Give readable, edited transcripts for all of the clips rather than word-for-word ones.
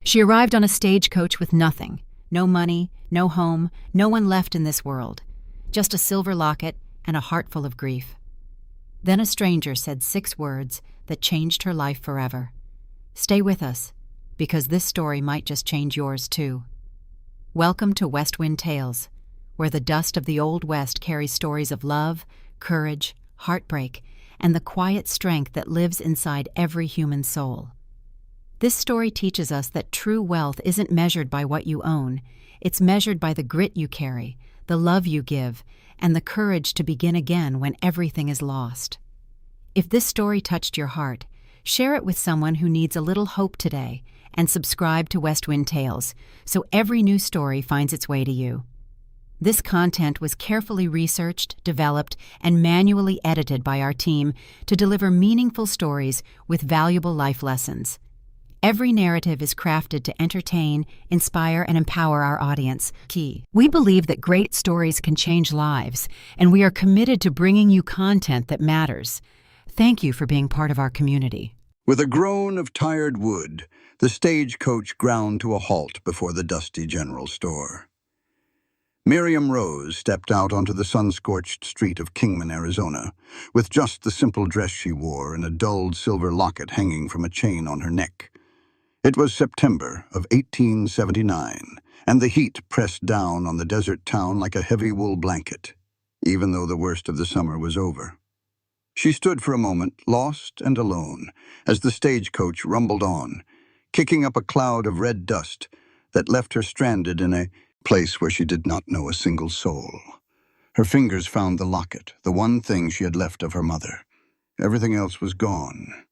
She arrived on a stagecoach with nothing. No money, no home, no one left in this world. Just a silver locket and a heart full of grief. Then a stranger said 6 words that changed her life forever. Stay with us, because this story might just change yours too. Welcome to Westwind Tales, where the dust of the Old West carries stories of love, courage, heartbreak, and the quiet strength that lives inside every human soul. This story teaches us that true wealth isn't measured by what you own. It's measured by the grit you carry, the love you give, and the courage to begin again when everything is lost. If this story touched your heart, share it with someone who needs a little hope today, and subscribe to Westwind Tales so every new story finds its way to you. This content was carefully researched, developed, and manually edited by our team to deliver meaningful stories with valuable life lessons. Every narrative is crafted to entertain, inspire, and empower our audience. We believe that great stories can change lives, and we are committed to bringing you content that matters. Thank you for being part of our community. With a groan of tired wood, the stagecoach ground to a halt before the dusty general store. Miriam Rose stepped out onto the sun-scorched street of Kingman, Arizona, with just the simple dress she wore and a dulled silver locket hanging from a chain on her neck. It was September of 1879, and the heat pressed down on the desert town like a heavy wool blanket, even though the worst of the summer was over. She stood for a moment, lost and alone, as the stagecoach rumbled on, kicking up a cloud of red dust that left her stranded in a place where she did not know a single soul. Her fingers found the locket, the one thing she had left of her mother. Everything else was gone,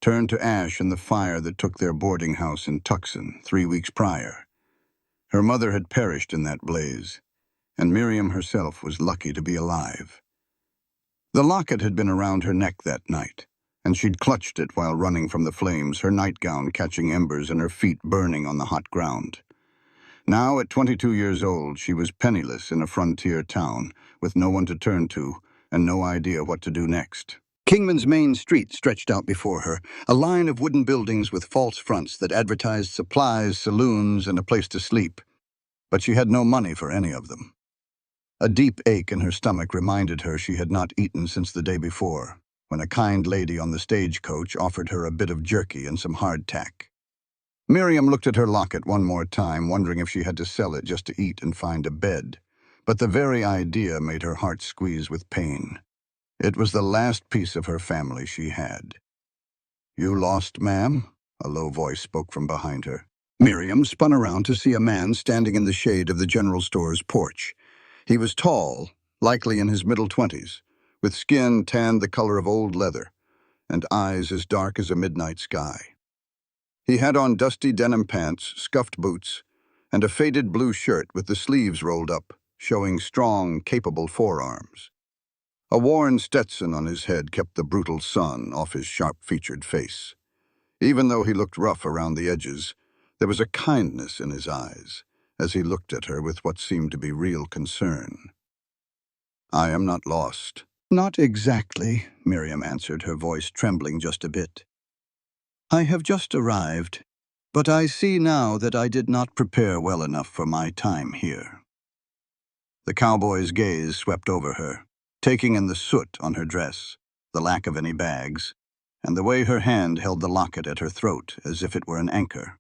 turned to ash in the fire that took their boarding house in Tucson 3 weeks prior. Her mother had perished in that blaze, and Miriam herself was lucky to be alive. The locket had been around her neck that night, and she'd clutched it while running from the flames, her nightgown catching embers and her feet burning on the hot ground. Now, at 22 years old, she was penniless in a frontier town, with no one to turn to and no idea what to do next. Kingman's main street stretched out before her, a line of wooden buildings with false fronts that advertised supplies, saloons, and a place to sleep. But she had no money for any of them. A deep ache in her stomach reminded her she had not eaten since the day before, when a kind lady on the stagecoach offered her a bit of jerky and some hardtack. Miriam looked at her locket one more time, wondering if she had to sell it just to eat and find a bed. But the very idea made her heart squeeze with pain. It was the last piece of her family she had. "You lost, ma'am?" A low voice spoke from behind her. Miriam spun around to see a man standing in the shade of the general store's porch. He was tall, likely in his middle 20s, with skin tanned the color of old leather, and eyes as dark as a midnight sky. He had on dusty denim pants, scuffed boots, and a faded blue shirt with the sleeves rolled up, showing strong, capable forearms. A worn Stetson on his head kept the brutal sun off his sharp-featured face. Even though he looked rough around the edges, there was a kindness in his eyes as he looked at her with what seemed to be real concern. "I am not lost." "Not exactly," Miriam answered, her voice trembling just a bit. "I have just arrived, but I see now that I did not prepare well enough for my time here." The cowboy's gaze swept over her, taking in the soot on her dress, the lack of any bags, and the way her hand held the locket at her throat as if it were an anchor.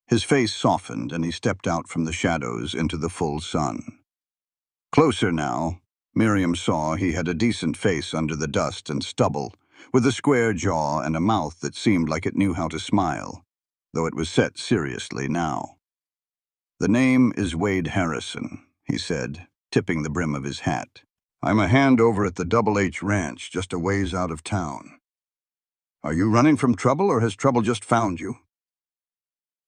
His face softened, and he stepped out from the shadows into the full sun. Closer now, Miriam saw he had a decent face under the dust and stubble, with a square jaw and a mouth that seemed like it knew how to smile, though it was set seriously now. "The name is Wade Harrison," he said, tipping the brim of his hat. "I'm a hand over at the Double H Ranch, just a ways out of town. Are you running from trouble, or has trouble just found you?"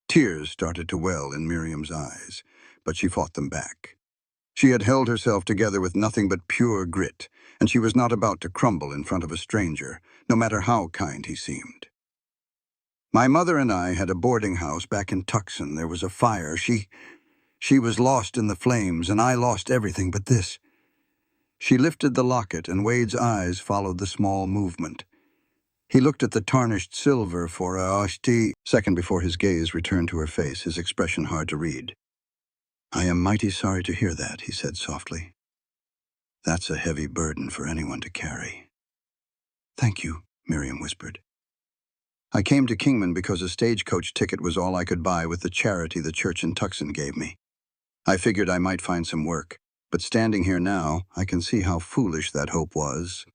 Tears started to well in Miriam's eyes, but she fought them back. She had held herself together with nothing but pure grit, and she was not about to crumble in front of a stranger, no matter how kind he seemed. "My mother and I had a boarding house back in Tucson. There was a fire. She was lost in the flames, and I lost everything but this." She lifted the locket, and Wade's eyes followed the small movement. He looked at the tarnished silver for a second before his gaze returned to her face, his expression hard to read. "I am mighty sorry to hear that," he said softly. "That's a heavy burden for anyone to carry." "Thank you," Miriam whispered. "I came to Kingman because a stagecoach ticket was all I could buy with the charity the church in Tucson gave me. I figured I might find some work, but standing here now, I can see how foolish that hope was."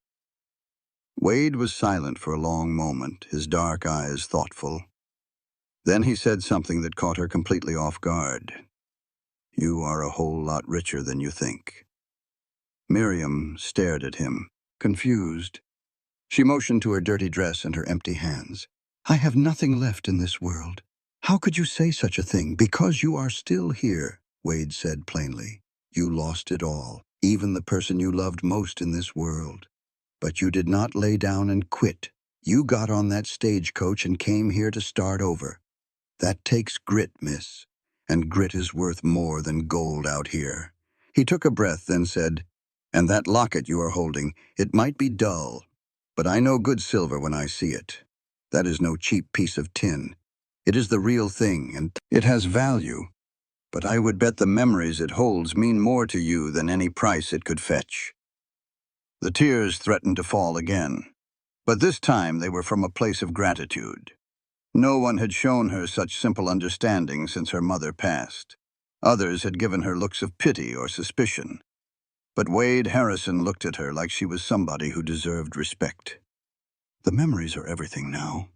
Wade was silent for a long moment, his dark eyes thoughtful. Then he said something that caught her completely off guard. "You are a whole lot richer than you think." Miriam stared at him, confused. She motioned to her dirty dress and her empty hands. "I have nothing left in this world. How could you say such a thing? Because you are still here," Wade said plainly. "You lost it all, even the person you loved most in this world. But you did not lay down and quit. You got on that stagecoach and came here to start over. That takes grit, miss, and grit is worth more than gold out here." He took a breath, then said, "And that locket you are holding, it might be dull, but I know good silver when I see it. That is no cheap piece of tin. It is the real thing, and it has value. But I would bet the memories it holds mean more to you than any price it could fetch." The tears threatened to fall again, but this time they were from a place of gratitude. No one had shown her such simple understanding since her mother passed. Others had given her looks of pity or suspicion. But Wade Harrison looked at her like she was somebody who deserved respect. "The memories are everything now,"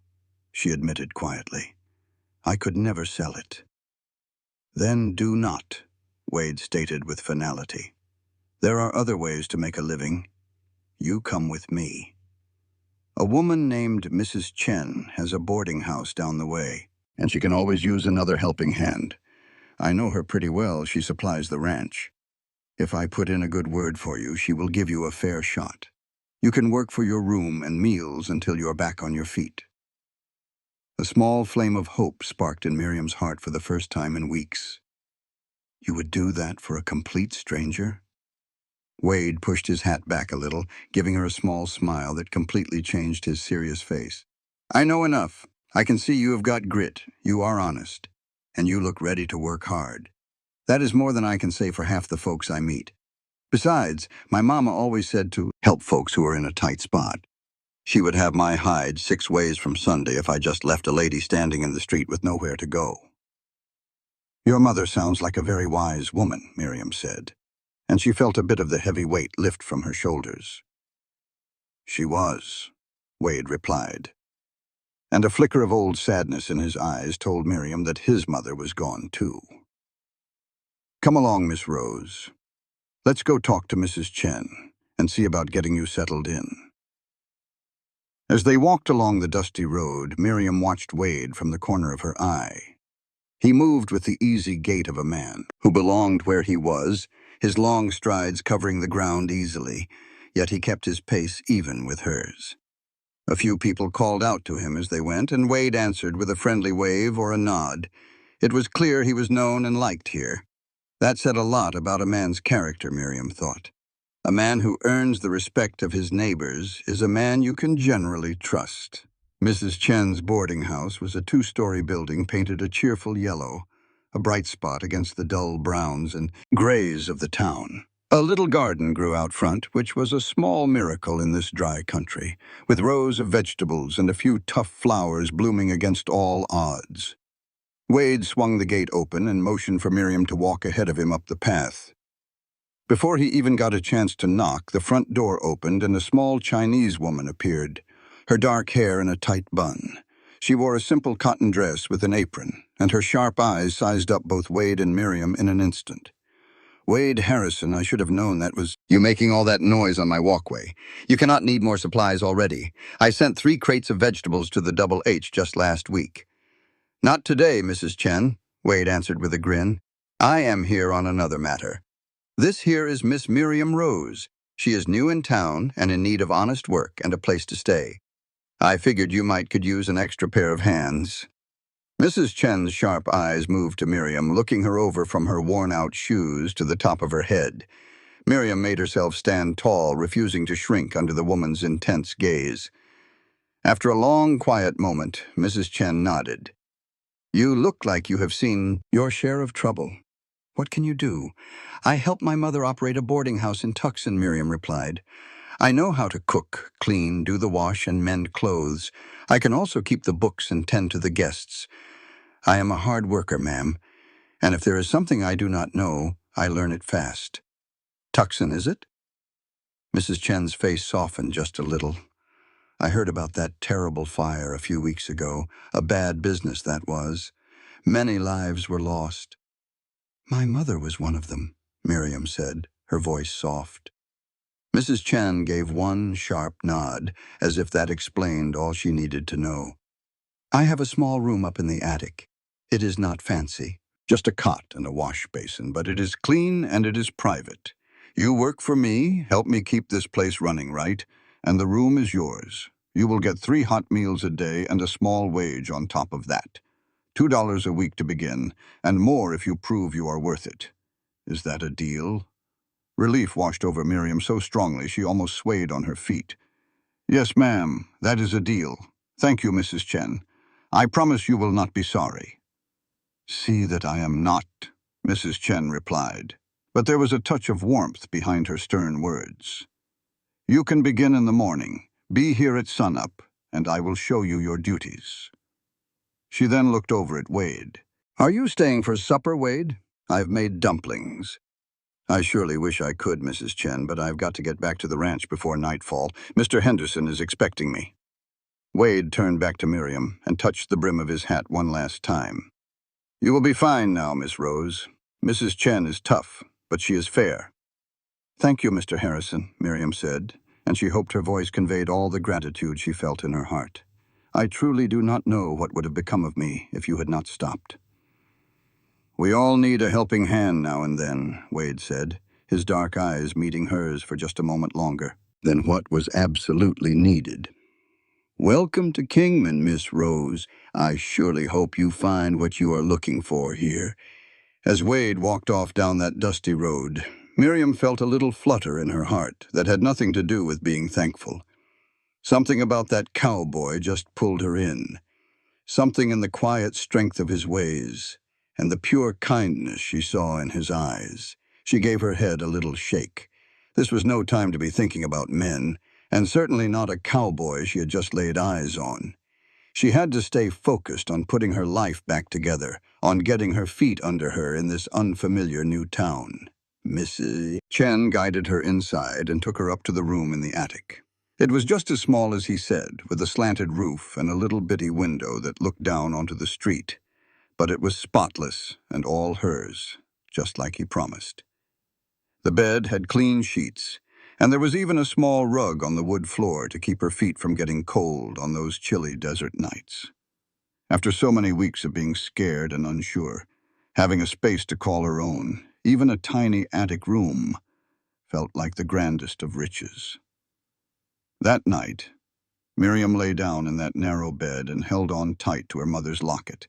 she admitted quietly. "I could never sell it." "Then do not," Wade stated with finality. "There are other ways to make a living. You come with me. A woman named Mrs. Chen has a boarding house down the way, and she can always use another helping hand. I know her pretty well. She supplies the ranch. If I put in a good word for you, she will give you a fair shot. You can work for your room and meals until you're back on your feet." A small flame of hope sparked in Miriam's heart for the first time in weeks. "You would do that for a complete stranger?" Wade pushed his hat back a little, giving her a small smile that completely changed his serious face. "I know enough. I can see you have got grit, you are honest, and you look ready to work hard. That is more than I can say for half the folks I meet. Besides, my mama always said to help folks who are in a tight spot. She would have my hide 6 ways from Sunday if I just left a lady standing in the street with nowhere to go." "Your mother sounds like a very wise woman," Miriam said, and she felt a bit of the heavy weight lift from her shoulders. "She was," Wade replied, and a flicker of old sadness in his eyes told Miriam that his mother was gone too. "Come along, Miss Rose. Let's go talk to Mrs. Chen and see about getting you settled in." As they walked along the dusty road, Miriam watched Wade from the corner of her eye. He moved with the easy gait of a man who belonged where he was, his long strides covering the ground easily, yet he kept his pace even with hers. A few people called out to him as they went, and Wade answered with a friendly wave or a nod. It was clear he was known and liked here. That said a lot about a man's character, Miriam thought. A man who earns the respect of his neighbors is a man you can generally trust. Mrs. Chen's boarding house was a 2-story building painted a cheerful yellow, a bright spot against the dull browns and grays of the town. A little garden grew out front, which was a small miracle in this dry country, with rows of vegetables and a few tough flowers blooming against all odds. Wade swung the gate open and motioned for Miriam to walk ahead of him up the path. Before he even got a chance to knock, the front door opened and a small Chinese woman appeared, her dark hair in a tight bun. She wore a simple cotton dress with an apron, and her sharp eyes sized up both Wade and Miriam in an instant. "Wade Harrison, I should have known that was you making all that noise on my walkway. You cannot need more supplies already. I sent 3 crates of vegetables to the Double H just last week." "Not today, Mrs. Chen," Wade answered with a grin. "I am here on another matter. This here is Miss Miriam Rose. She is new in town and in need of honest work and a place to stay. I figured you could use an extra pair of hands." Mrs. Chen's sharp eyes moved to Miriam, looking her over from her worn-out shoes to the top of her head. Miriam made herself stand tall, refusing to shrink under the woman's intense gaze. After a long, quiet moment, Mrs. Chen nodded. You look like you have seen your share of trouble. What can you do? I help my mother operate a boarding house in Tucson, Miriam replied. I know how to cook, clean, do the wash, and mend clothes. I can also keep the books and tend to the guests. I am a hard worker, ma'am, and if there is something I do not know, I learn it fast. Tucson, is it? Mrs. Chen's face softened just a little. I heard about that terrible fire a few weeks ago. A bad business, that was. Many lives were lost. My mother was one of them, Miriam said, her voice soft. Mrs. Chen gave one sharp nod, as if that explained all she needed to know. I have a small room up in the attic. It is not fancy, just a cot and a wash basin, but it is clean and it is private. You work for me, help me keep this place running right, and the room is yours. You will get 3 hot meals a day and a small wage on top of that. $2 a week to begin, and more if you prove you are worth it. Is that a deal? Relief washed over Miriam so strongly she almost swayed on her feet. Yes, ma'am, that is a deal. Thank you, Mrs. Chen. I promise you will not be sorry. See that I am not, Mrs. Chen replied, but there was a touch of warmth behind her stern words. You can begin in the morning. Be here at sunup, and I will show you your duties. She then looked over at Wade. Are you staying for supper, Wade? I've made dumplings. I surely wish I could, Mrs. Chen, but I've got to get back to the ranch before nightfall. Mr. Henderson is expecting me. Wade turned back to Miriam and touched the brim of his hat one last time. You will be fine now, Miss Rose. Mrs. Chen is tough, but she is fair. Thank you, Mr. Harrison, Miriam said, and she hoped her voice conveyed all the gratitude she felt in her heart. I truly do not know what would have become of me if you had not stopped. We all need a helping hand now and then, Wade said, his dark eyes meeting hers for just a moment longer than what was absolutely needed. Welcome to Kingman, Miss Rose. I surely hope you find what you are looking for here. As Wade walked off down that dusty road, Miriam felt a little flutter in her heart that had nothing to do with being thankful. Something about that cowboy just pulled her in. Something in the quiet strength of his ways, and the pure kindness she saw in his eyes. She gave her head a little shake. This was no time to be thinking about men, and certainly not a cowboy she had just laid eyes on. She had to stay focused on putting her life back together, on getting her feet under her in this unfamiliar new town. Mrs. Chen guided her inside and took her up to the room in the attic. It was just as small as he said, with a slanted roof and a little bitty window that looked down onto the street. But it was spotless and all hers, just like he promised. The bed had clean sheets, and there was even a small rug on the wood floor to keep her feet from getting cold on those chilly desert nights. After so many weeks of being scared and unsure, having a space to call her own, even a tiny attic room, felt like the grandest of riches. That night, Miriam lay down in that narrow bed and held on tight to her mother's locket,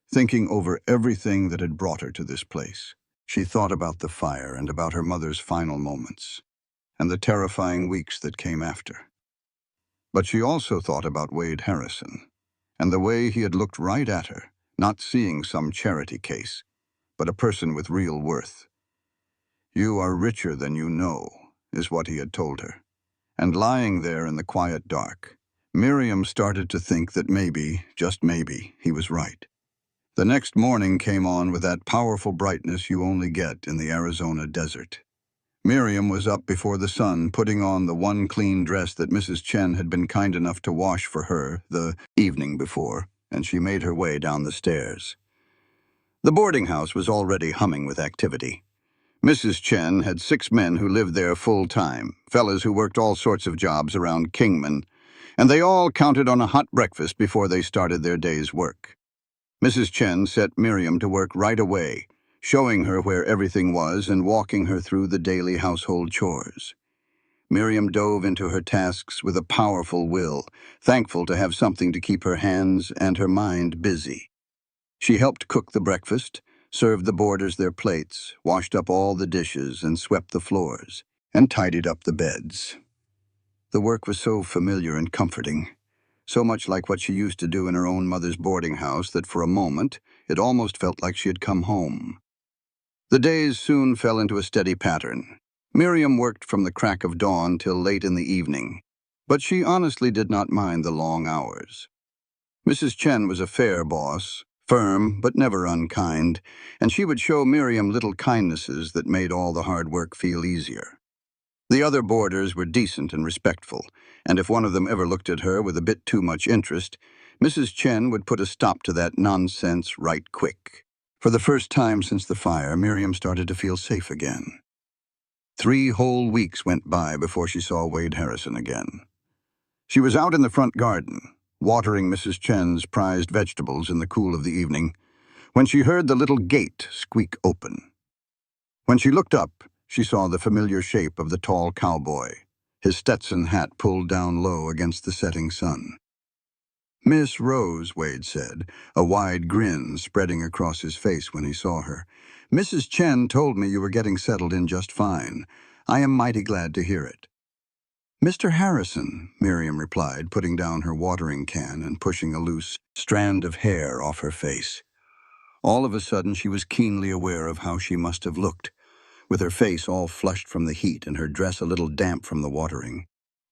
thinking over everything that had brought her to this place. She thought about the fire and about her mother's final moments, and the terrifying weeks that came after. But she also thought about Wade Harrison, and the way he had looked right at her, not seeing some charity case, but a person with real worth. You are richer than you know, is what he had told her. And lying there in the quiet dark, Miriam started to think that maybe, just maybe, he was right. The next morning came on with that powerful brightness you only get in the Arizona desert. Miriam was up before the sun, putting on the one clean dress that Mrs. Chen had been kind enough to wash for her the evening before, and she made her way down the stairs. The boarding house was already humming with activity. Mrs. Chen had 6 men who lived there full-time, fellas who worked all sorts of jobs around Kingman, and they all counted on a hot breakfast before they started their day's work. Mrs. Chen set Miriam to work right away, showing her where everything was and walking her through the daily household chores. Miriam dove into her tasks with a powerful will, thankful to have something to keep her hands and her mind busy. She helped cook the breakfast, served the boarders their plates, washed up all the dishes and swept the floors, and tidied up the beds. The work was so familiar and comforting. so much like what she used to do in her own mother's boarding house that for a moment it almost felt like she had come home. The days soon fell into a steady pattern. Miriam worked from the crack of dawn till late in the evening, but she honestly did not mind the long hours. Mrs. Chen was a fair boss, firm but never unkind, and she would show Miriam little kindnesses that made all the hard work feel easier. The other boarders were decent and respectful, and if one of them ever looked at her with a bit too much interest, Mrs. Chen would put a stop to that nonsense right quick. For the first time since the fire, Miriam started to feel safe again. 3 whole weeks went by before she saw Wade Harrison again. She was out in the front garden, watering Mrs. Chen's prized vegetables in the cool of the evening, when she heard the little gate squeak open. When she looked up, she saw the familiar shape of the tall cowboy, his Stetson hat pulled down low against the setting sun. "Miss Rose," Wade said, a wide grin spreading across his face when he saw her. "Mrs. Chen told me you were getting settled in just fine. I am mighty glad to hear it." "Mr. Harrison," Miriam replied, putting down her watering can and pushing a loose strand of hair off her face. All of a sudden she was keenly aware of how she must have looked, with her face all flushed from the heat and her dress a little damp from the watering.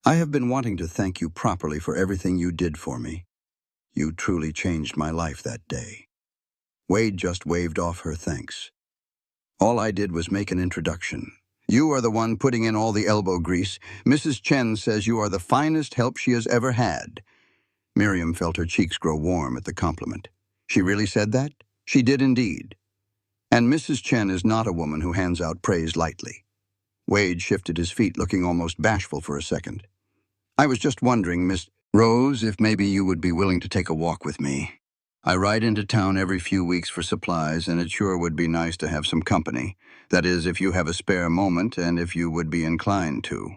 "I have been wanting to thank you properly for everything you did for me. You truly changed my life that day." Wade just waved off her thanks. "All I did was make an introduction. You are the one putting in all the elbow grease. Mrs. Chen says you are the finest help she has ever had." Miriam felt her cheeks grow warm at the compliment. She really said that? She did indeed. And Mrs. Chen is not a woman who hands out praise lightly. Wade shifted his feet, looking almost bashful for a second. "I was just wondering, Miss Rose, if maybe you would be willing to take a walk with me. I ride into town every few weeks for supplies, and it sure would be nice to have some company. That is, if you have a spare moment and if you would be inclined to."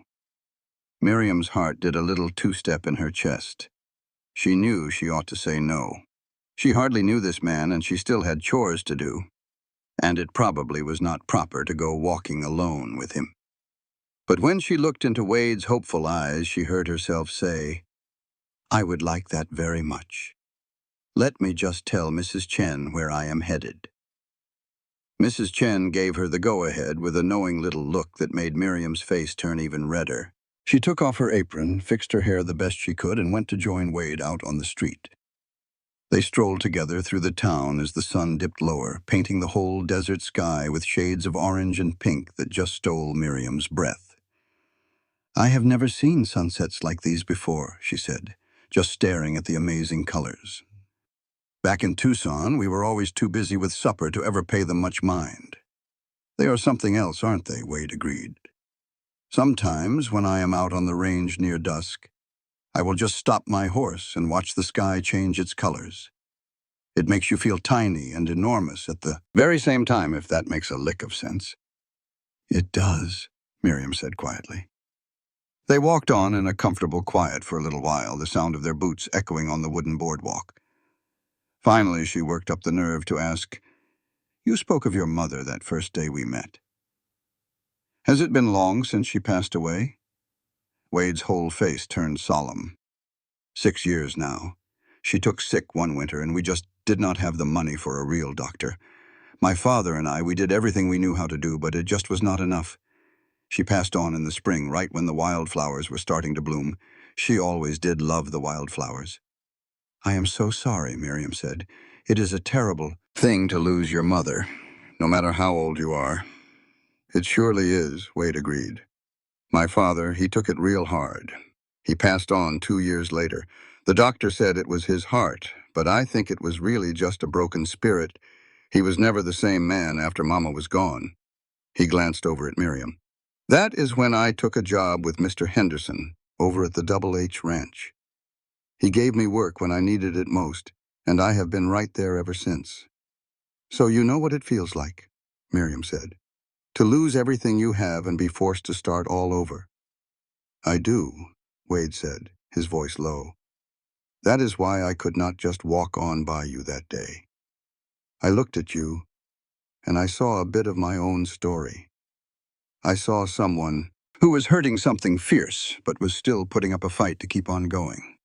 Miriam's heart did a little two-step in her chest. She knew she ought to say no. She hardly knew this man, and she still had chores to do. And it probably was not proper to go walking alone with him. But when she looked into Wade's hopeful eyes, she heard herself say, "I would like that very much. Let me just tell Mrs. Chen where I am headed." Mrs. Chen gave her the go-ahead with a knowing little look that made Miriam's face turn even redder. She took off her apron, fixed her hair the best she could, and went to join Wade out on the street. They strolled together through the town as the sun dipped lower, painting the whole desert sky with shades of orange and pink that just stole Miriam's breath. "I have never seen sunsets like these before," she said, just staring at the amazing colors. "Back in Tucson, we were always too busy with supper to ever pay them much mind." "They are something else, aren't they?" Wade agreed. "Sometimes, when I am out on the range near dusk, I will just stop my horse and watch the sky change its colors. It makes you feel tiny and enormous at the very same time, if that makes a lick of sense." "It does," Miriam said quietly. They walked on in a comfortable quiet for a little while, the sound of their boots echoing on the wooden boardwalk. Finally, she worked up the nerve to ask, "You spoke of your mother that first day we met. Has it been long since she passed away?" Wade's whole face turned solemn. 6 years now. She took sick one winter, and we just did not have the money for a real doctor. My father and we did everything we knew how to do, but it just was not enough. She passed on in the spring, right when the wildflowers were starting to bloom. She always did love the wildflowers." "I am so sorry," Miriam said. "It is a terrible thing to lose your mother, no matter how old you are." "It surely is," Wade agreed. "My father, he took it real hard. He passed on 2 years later. The doctor said it was his heart, but I think it was really just a broken spirit. He was never the same man after Mama was gone." He glanced over at Miriam. "That is when I took a job with Mr. Henderson over at the Double H Ranch. He gave me work when I needed it most, and I have been right there ever since." "So you know what it feels like," Miriam said, "to lose everything you have and be forced to start all over." "I do," Wade said, his voice low. "That is why I could not just walk on by you that day. I looked at you, and I saw a bit of my own story. I saw someone who was hurting something fierce, but was still putting up a fight to keep on going.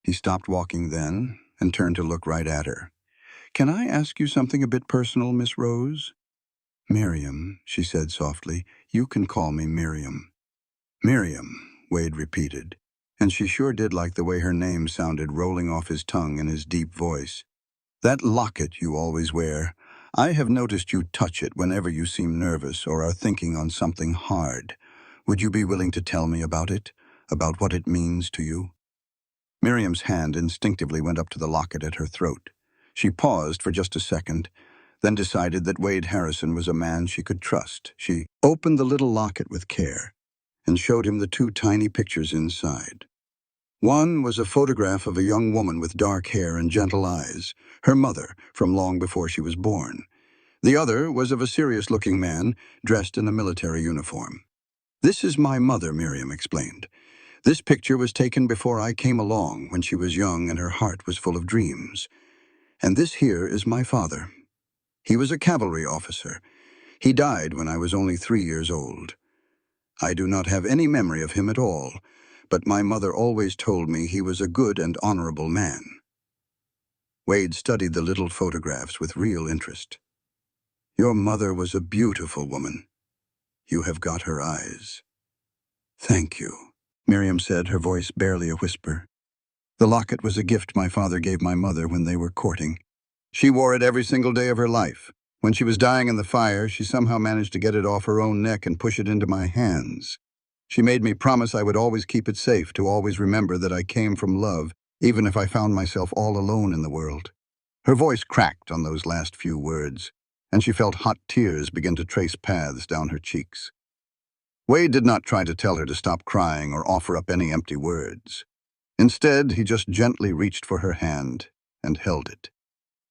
He stopped walking then and turned to look right at her. "Can I ask you something a bit personal, Miss Rose?" "Miriam," she said softly. "You can call me Miriam." "Miriam," Wade repeated, and she sure did like the way her name sounded rolling off his tongue in his deep voice. "That locket you always wear, I have noticed you touch it whenever you seem nervous or are thinking on something hard. Would you be willing to tell me about it, about what it means to you?" Miriam's hand instinctively went up to the locket at her throat. She paused for just a second, then decided that Wade Harrison was a man she could trust. She opened the little locket with care and showed him the two tiny pictures inside. One was a photograph of a young woman with dark hair and gentle eyes, her mother from long before she was born. The other was of a serious-looking man dressed in a military uniform. "This is my mother," Miriam explained. "This picture was taken before I came along, when she was young and her heart was full of dreams. And this here is my father. He was a cavalry officer. He died when I was only 3 years old. I do not have any memory of him at all, but my mother always told me he was a good and honorable man." Wade studied the little photographs with real interest. "Your mother was a beautiful woman. You have got her eyes." "Thank you," Miriam said, her voice barely a whisper. "The locket was a gift my father gave my mother when they were courting. She wore it every single day of her life. When she was dying in the fire, she somehow managed to get it off her own neck and push it into my hands. She made me promise I would always keep it safe, to always remember that I came from love, even if I found myself all alone in the world." Her voice cracked on those last few words, and she felt hot tears begin to trace paths down her cheeks. Wade did not try to tell her to stop crying or offer up any empty words. Instead, he just gently reached for her hand and held it,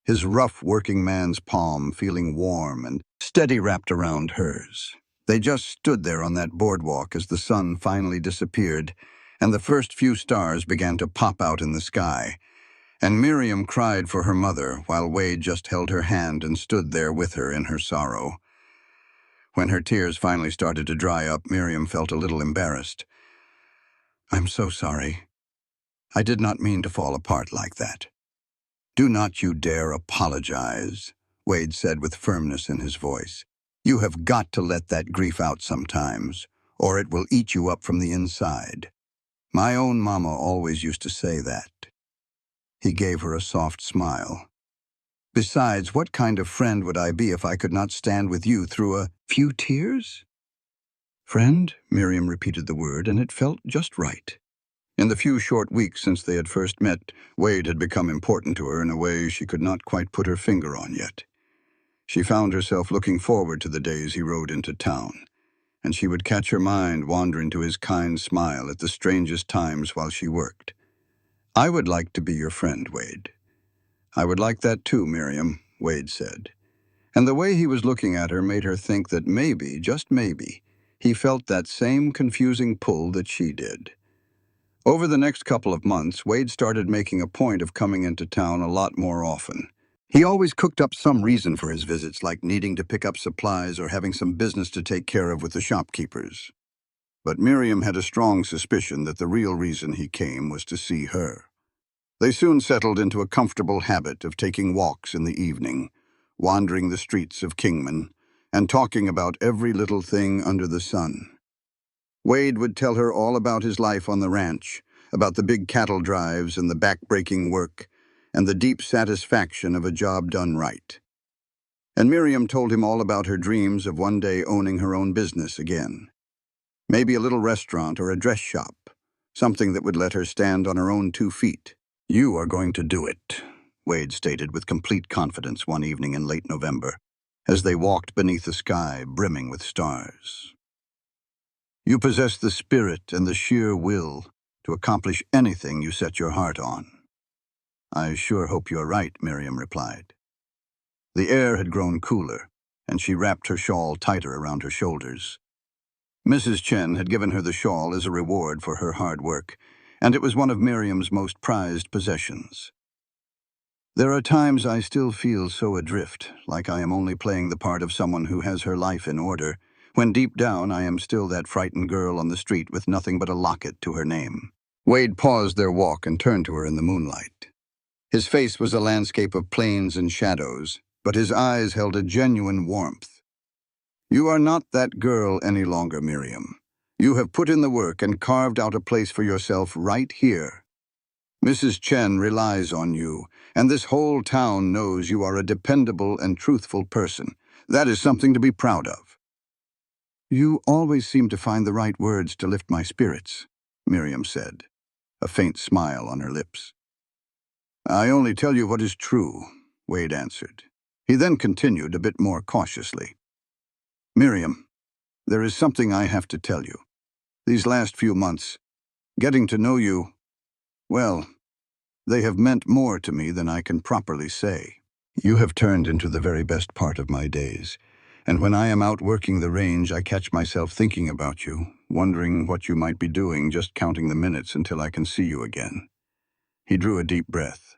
his rough working man's palm feeling warm and steady wrapped around hers. They just stood there on that boardwalk as the sun finally disappeared and the first few stars began to pop out in the sky. And Miriam cried for her mother while Wade just held her hand and stood there with her in her sorrow. When her tears finally started to dry up, Miriam felt a little embarrassed. "I'm so sorry. I did not mean to fall apart like that." "Do not you dare apologize," Wade said with firmness in his voice. "You have got to let that grief out sometimes, or it will eat you up from the inside. My own mama always used to say that." He gave her a soft smile. "Besides, what kind of friend would I be if I could not stand with you through a few tears?" "Friend?" Miriam repeated the word, and it felt just right. In the few short weeks since they had first met, Wade had become important to her in a way she could not quite put her finger on yet. She found herself looking forward to the days he rode into town, and she would catch her mind wandering to his kind smile at the strangest times while she worked. "I would like to be your friend, Wade." "I would like that too, Miriam," Wade said. And the way he was looking at her made her think that maybe, just maybe, he felt that same confusing pull that she did. Over the next couple of months, Wade started making a point of coming into town a lot more often. He always cooked up some reason for his visits, like needing to pick up supplies or having some business to take care of with the shopkeepers. But Miriam had a strong suspicion that the real reason he came was to see her. They soon settled into a comfortable habit of taking walks in the evening, wandering the streets of Kingman, and talking about every little thing under the sun. Wade would tell her all about his life on the ranch, about the big cattle drives and the back-breaking work, and the deep satisfaction of a job done right. And Miriam told him all about her dreams of one day owning her own business again. Maybe a little restaurant or a dress shop, something that would let her stand on her own 2 feet. "You are going to do it," Wade stated with complete confidence one evening in late November, as they walked beneath a sky brimming with stars. "You possess the spirit and the sheer will to accomplish anything you set your heart on." "I sure hope you're right," Miriam replied. The air had grown cooler, and she wrapped her shawl tighter around her shoulders. Mrs. Chen had given her the shawl as a reward for her hard work, and it was one of Miriam's most prized possessions. "There are times I still feel so adrift, like I am only playing the part of someone who has her life in order, when deep down I am still that frightened girl on the street with nothing but a locket to her name." Wade paused their walk and turned to her in the moonlight. His face was a landscape of plains and shadows, but his eyes held a genuine warmth. "You are not that girl any longer, Miriam. You have put in the work and carved out a place for yourself right here. Mrs. Chen relies on you, and this whole town knows you are a dependable and truthful person. That is something to be proud of." "You always seem to find the right words to lift my spirits," Miriam said, a faint smile on her lips. "I only tell you what is true," Wade answered. He then continued a bit more cautiously. "Miriam, there is something I have to tell you. These last few months, getting to know you, well, they have meant more to me than I can properly say. You have turned into the very best part of my days, and when I am out working the range, I catch myself thinking about you, wondering what you might be doing, just counting the minutes until I can see you again." He drew a deep breath.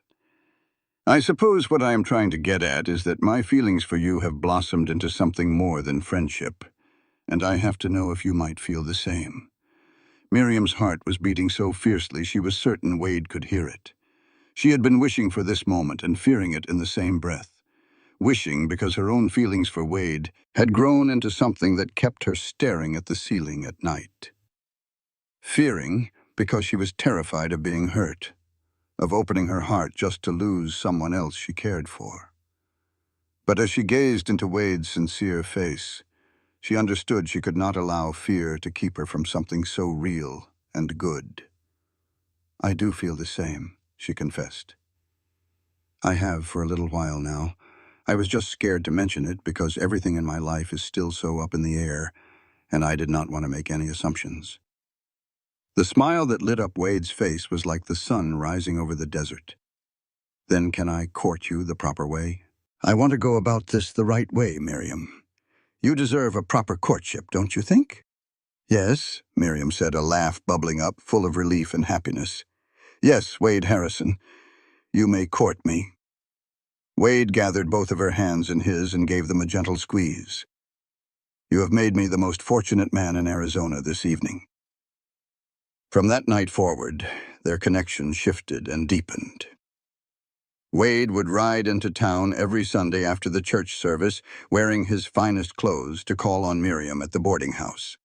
"I suppose what I am trying to get at is that my feelings for you have blossomed into something more than friendship, and I have to know if you might feel the same." Miriam's heart was beating so fiercely she was certain Wade could hear it. She had been wishing for this moment and fearing it in the same breath. Wishing because her own feelings for Wade had grown into something that kept her staring at the ceiling at night. Fearing because she was terrified of being hurt, of opening her heart just to lose someone else she cared for. But as she gazed into Wade's sincere face, she understood she could not allow fear to keep her from something so real and good. "I do feel the same," she confessed. "I have for a little while now. I was just scared to mention it because everything in my life is still so up in the air, and I did not want to make any assumptions." The smile that lit up Wade's face was like the sun rising over the desert. "Then can I court you the proper way?" "I want to go about this the right way, Miriam. You deserve a proper courtship, don't you think?" "Yes," Miriam said, a laugh bubbling up, full of relief and happiness. "Yes, Wade Harrison, you may court me." Wade gathered both of her hands in his and gave them a gentle squeeze. "You have made me the most fortunate man in Arizona this evening." From that night forward, their connection shifted and deepened. Wade would ride into town every Sunday after the church service, wearing his finest clothes, to call on Miriam at the boarding house.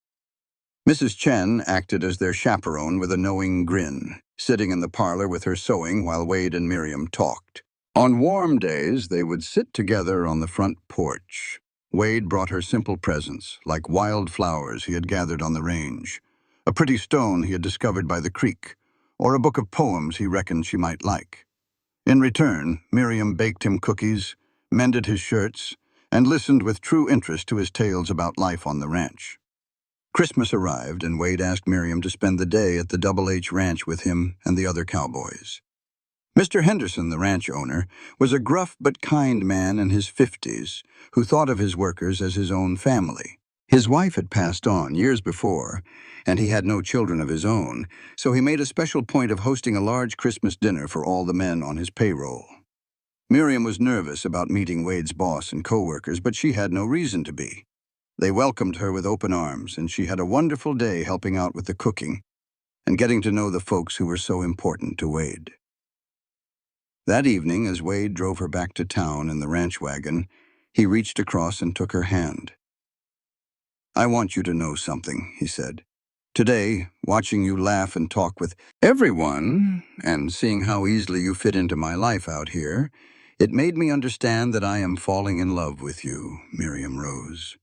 Mrs. Chen acted as their chaperone with a knowing grin, sitting in the parlor with her sewing while Wade and Miriam talked. On warm days, they would sit together on the front porch. Wade brought her simple presents, like wild flowers he had gathered on the range, a pretty stone he had discovered by the creek, or a book of poems he reckoned she might like. In return, Miriam baked him cookies, mended his shirts, and listened with true interest to his tales about life on the ranch. Christmas arrived, and Wade asked Miriam to spend the day at the Double H Ranch with him and the other cowboys. Mr. Henderson, the ranch owner, was a gruff but kind man in his 50s who thought of his workers as his own family. His wife had passed on years before, and he had no children of his own, so he made a special point of hosting a large Christmas dinner for all the men on his payroll. Miriam was nervous about meeting Wade's boss and co-workers, but she had no reason to be. They welcomed her with open arms, and she had a wonderful day helping out with the cooking and getting to know the folks who were so important to Wade. That evening, as Wade drove her back to town in the ranch wagon, he reached across and took her hand. "I want you to know something," he said. "Today, watching you laugh and talk with everyone, and seeing how easily you fit into my life out here, it made me understand that I am falling in love with you, Miriam Rose.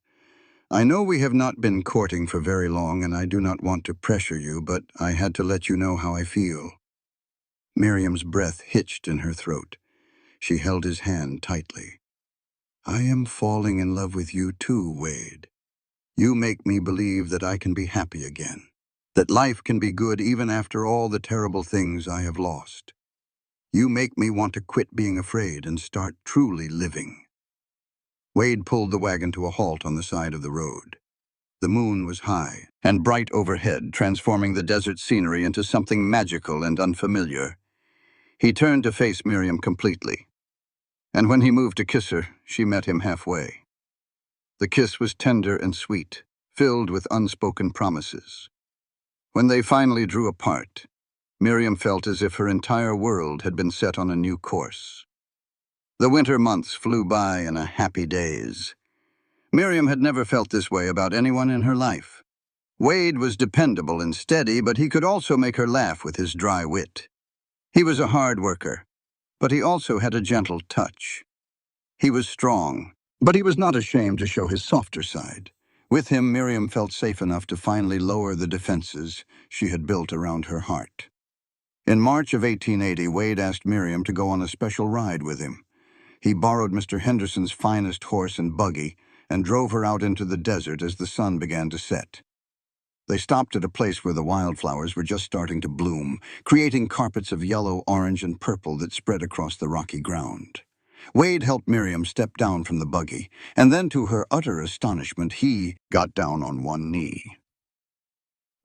I know we have not been courting for very long, and I do not want to pressure you, but I had to let you know how I feel." Miriam's breath hitched in her throat. She held his hand tightly. "I am falling in love with you too, Wade. You make me believe that I can be happy again, that life can be good even after all the terrible things I have lost. You make me want to quit being afraid and start truly living." Wade pulled the wagon to a halt on the side of the road. The moon was high and bright overhead, transforming the desert scenery into something magical and unfamiliar. He turned to face Miriam completely, and when he moved to kiss her, she met him halfway. The kiss was tender and sweet, filled with unspoken promises. When they finally drew apart, Miriam felt as if her entire world had been set on a new course. The winter months flew by in a happy daze. Miriam had never felt this way about anyone in her life. Wade was dependable and steady, but he could also make her laugh with his dry wit. He was a hard worker, but he also had a gentle touch. He was strong, but he was not ashamed to show his softer side. With him, Miriam felt safe enough to finally lower the defenses she had built around her heart. In March of 1880, Wade asked Miriam to go on a special ride with him. He borrowed Mr. Henderson's finest horse and buggy and drove her out into the desert as the sun began to set. They stopped at a place where the wildflowers were just starting to bloom, creating carpets of yellow, orange, and purple that spread across the rocky ground. Wade helped Miriam step down from the buggy, and then to her utter astonishment, he got down on one knee.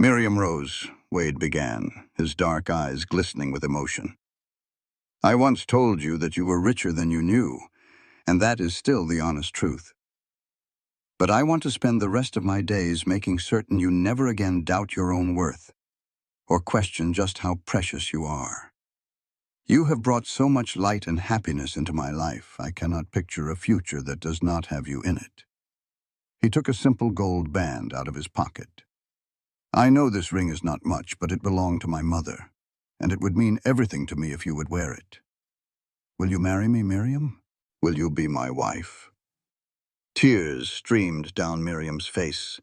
"Miriam Rose," Wade began, his dark eyes glistening with emotion. "I once told you that you were richer than you knew, and that is still the honest truth. But I want to spend the rest of my days making certain you never again doubt your own worth, or question just how precious you are. You have brought so much light and happiness into my life, I cannot picture a future that does not have you in it." He took a simple gold band out of his pocket. "I know this ring is not much, but it belonged to my mother, and it would mean everything to me if you would wear it. Will you marry me, Miriam? Will you be my wife?" Tears streamed down Miriam's face,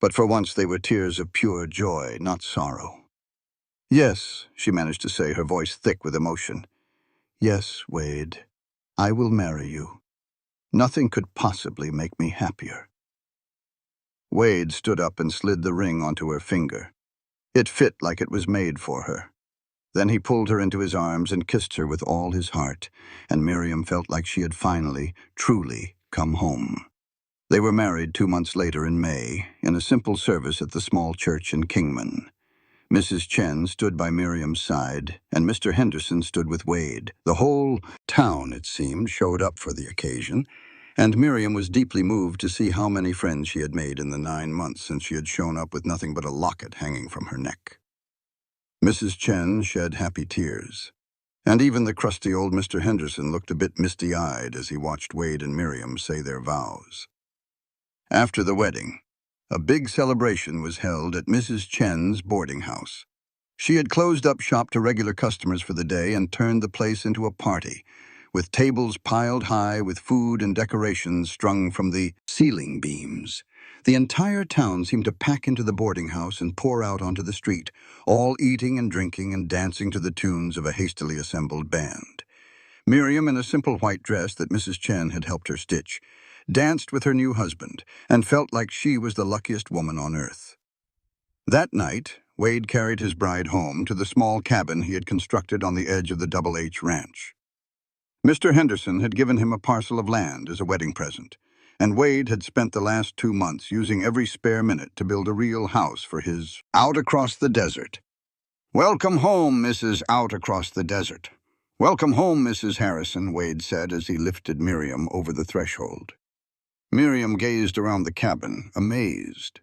but for once they were tears of pure joy, not sorrow. "Yes," she managed to say, her voice thick with emotion. "Yes, Wade, I will marry you. Nothing could possibly make me happier." Wade stood up and slid the ring onto her finger. It fit like it was made for her. Then he pulled her into his arms and kissed her with all his heart, and Miriam felt like she had finally, truly come home. They were married 2 months later in May, in a simple service at the small church in Kingman. Mrs. Chen stood by Miriam's side, and Mr. Henderson stood with Wade. The whole town, it seemed, showed up for the occasion, and Miriam was deeply moved to see how many friends she had made in the 9 months since she had shown up with nothing but a locket hanging from her neck. Mrs. Chen shed happy tears, and even the crusty old Mr. Henderson looked a bit misty-eyed as he watched Wade and Miriam say their vows. After the wedding, a big celebration was held at Mrs. Chen's boarding house. She had closed up shop to regular customers for the day and turned the place into a party, with tables piled high with food and decorations strung from the ceiling beams. The entire town seemed to pack into the boarding house and pour out onto the street, all eating and drinking and dancing to the tunes of a hastily assembled band. Miriam, in a simple white dress that Mrs. Chen had helped her stitch, danced with her new husband and felt like she was the luckiest woman on earth. That night, Wade carried his bride home to the small cabin he had constructed on the edge of the Double H Ranch. Mr. Henderson had given him a parcel of land as a wedding present, and Wade had spent the last 2 months using every spare minute to build a real house for his out across the desert. "Welcome home, Mrs. Out Across the Desert. Welcome home, Mrs. Harrison," Wade said as he lifted Miriam over the threshold. Miriam gazed around the cabin, amazed.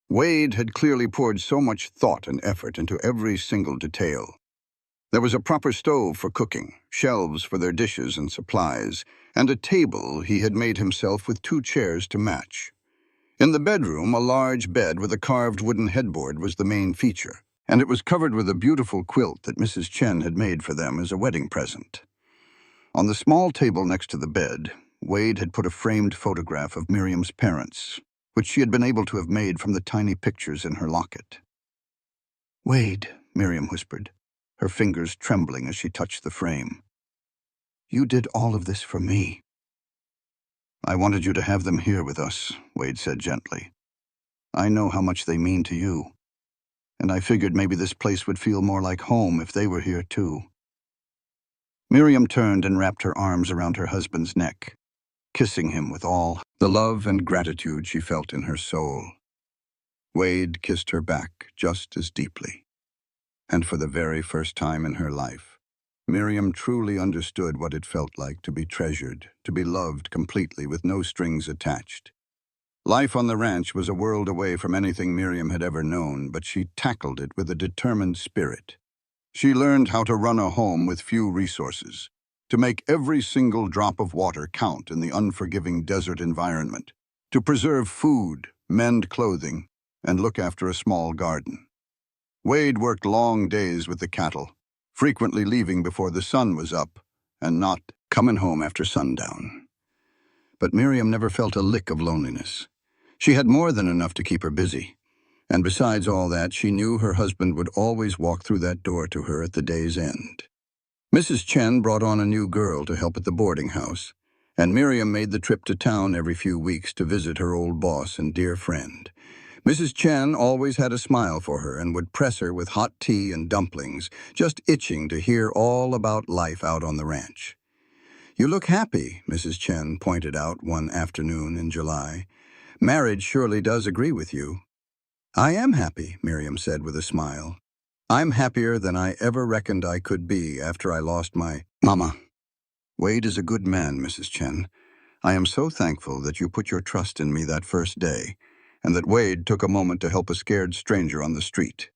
Wade had clearly poured so much thought and effort into every single detail. There was a proper stove for cooking, shelves for their dishes and supplies, and a table he had made himself with 2 chairs to match. In the bedroom, a large bed with a carved wooden headboard was the main feature, and it was covered with a beautiful quilt that Mrs. Chen had made for them as a wedding present. On the small table next to the bed, Wade had put a framed photograph of Miriam's parents, which she had been able to have made from the tiny pictures in her locket. "Wade," Miriam whispered, her fingers trembling as she touched the frame. "You did all of this for me." "I wanted you to have them here with us," Wade said gently. "I know how much they mean to you, and I figured maybe this place would feel more like home if they were here too." Miriam turned and wrapped her arms around her husband's neck, kissing him with all the love and gratitude she felt in her soul. Wade kissed her back just as deeply. And for the very first time in her life, Miriam truly understood what it felt like to be treasured, to be loved completely with no strings attached. Life on the ranch was a world away from anything Miriam had ever known, but she tackled it with a determined spirit. She learned how to run a home with few resources, to make every single drop of water count in the unforgiving desert environment, to preserve food, mend clothing, and look after a small garden. Wade worked long days with the cattle, frequently leaving before the sun was up and not coming home after sundown. But Miriam never felt a lick of loneliness. She had more than enough to keep her busy. And besides all that, she knew her husband would always walk through that door to her at the day's end. Mrs. Chen brought on a new girl to help at the boarding house, and Miriam made the trip to town every few weeks to visit her old boss and dear friend. Mrs. Chen always had a smile for her and would press her with hot tea and dumplings, just itching to hear all about life out on the ranch. "You look happy," Mrs. Chen pointed out one afternoon in July. "Marriage surely does agree with you." "I am happy," Miriam said with a smile. "I'm happier than I ever reckoned I could be after I lost my mama." "Wade is a good man, Mrs. Chen. I am so thankful that you put your trust in me that first day, and that Wade took a moment to help a scared stranger on the street."